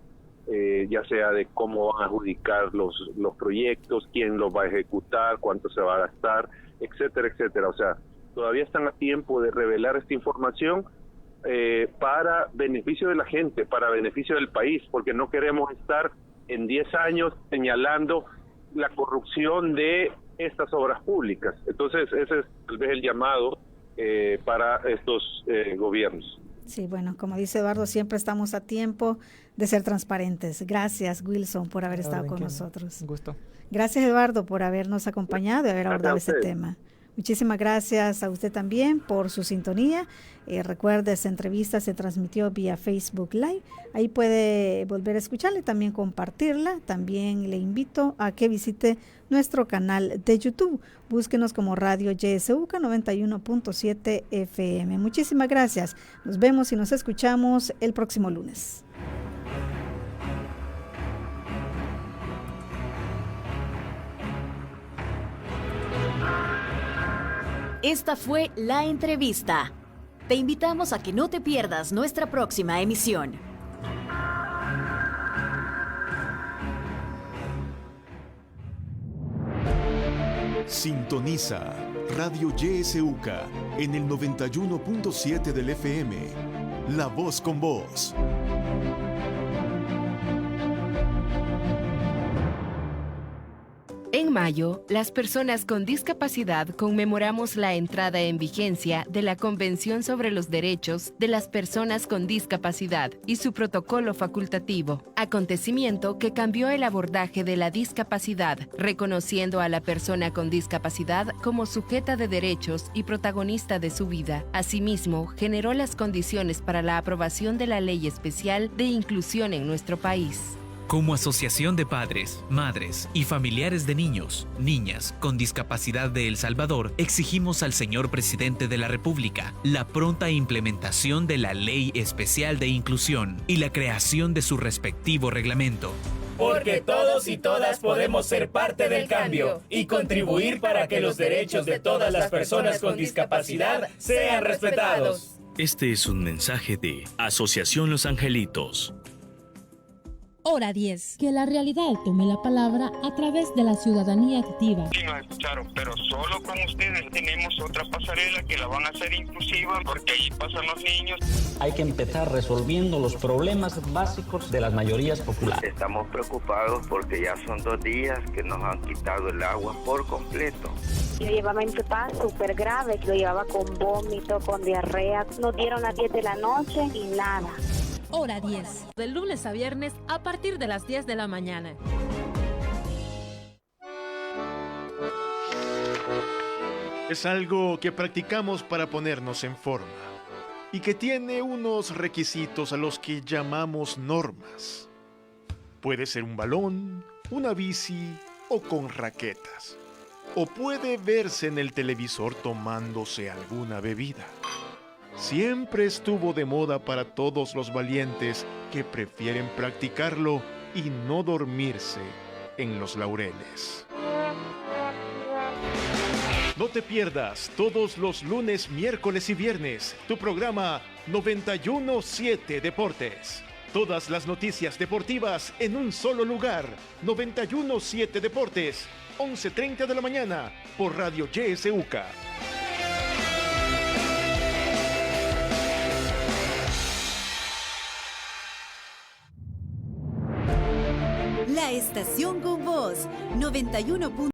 ya sea de cómo van a adjudicar los proyectos, quién los va a ejecutar, cuánto se va a gastar, etcétera, etcétera. O sea, todavía están a tiempo de revelar esta información para beneficio de la gente, para beneficio del país, porque no queremos estar en 10 años señalando la corrupción de estas obras públicas. Entonces, ese es tal vez el llamado para estos gobiernos. Sí, bueno, como dice Eduardo, siempre estamos a tiempo de ser transparentes. Gracias, Wilson, por haber estado con nosotros. Un gusto. Gracias, Eduardo, por habernos acompañado y haber abordado este tema. Muchísimas gracias a usted también por su sintonía. Recuerde, esta entrevista se transmitió vía Facebook Live. Ahí puede volver a escucharla y también compartirla. También le invito a que visite nuestro canal de YouTube. Búsquenos como Radio YSUCA 91.7 FM. Muchísimas gracias. Nos vemos y nos escuchamos el próximo lunes. Esta fue La Entrevista. Te invitamos a que no te pierdas nuestra próxima emisión. Sintoniza Radio YSUCA en el 91.7 del FM. La voz con vos. En mayo, las personas con discapacidad conmemoramos la entrada en vigencia de la Convención sobre los Derechos de las Personas con Discapacidad y su protocolo facultativo, acontecimiento que cambió el abordaje de la discapacidad, reconociendo a la persona con discapacidad como sujeta de derechos y protagonista de su vida. Asimismo, generó las condiciones para la aprobación de la Ley Especial de Inclusión en nuestro país. Como Asociación de Padres, Madres y Familiares de Niños, Niñas con Discapacidad de El Salvador, exigimos al señor Presidente de la República la pronta implementación de la Ley Especial de Inclusión y la creación de su respectivo reglamento. Porque todos y todas podemos ser parte del cambio y contribuir para que los derechos de todas las personas con discapacidad sean respetados. Este es un mensaje de Asociación Los Angelitos. Hora 10. Que la realidad tome la palabra a través de la ciudadanía activa. Sí, nos escucharon, pero solo con ustedes tenemos otra pasarela que la van a hacer inclusiva porque ahí pasan los niños. Hay que empezar resolviendo los problemas básicos de las mayorías populares. Estamos preocupados porque ya son 2 días que nos han quitado el agua por completo. Yo llevaba mi papá súper grave, lo llevaba con vómito, con diarrea. Nos dieron a 10 de la noche y nada. Hora 10. De lunes a viernes a partir de las 10 de la mañana. Es algo que practicamos para ponernos en forma y que tiene unos requisitos a los que llamamos normas. Puede ser un balón, una bici o con raquetas. O puede verse en el televisor tomándose alguna bebida. Siempre estuvo de moda para todos los valientes que prefieren practicarlo y no dormirse en los laureles. No te pierdas todos los lunes, miércoles y viernes tu programa 91.7 Deportes. Todas las noticias deportivas en un solo lugar. 91.7 Deportes, 11:30 de la mañana por Radio YSUCA. La estación con voz 91.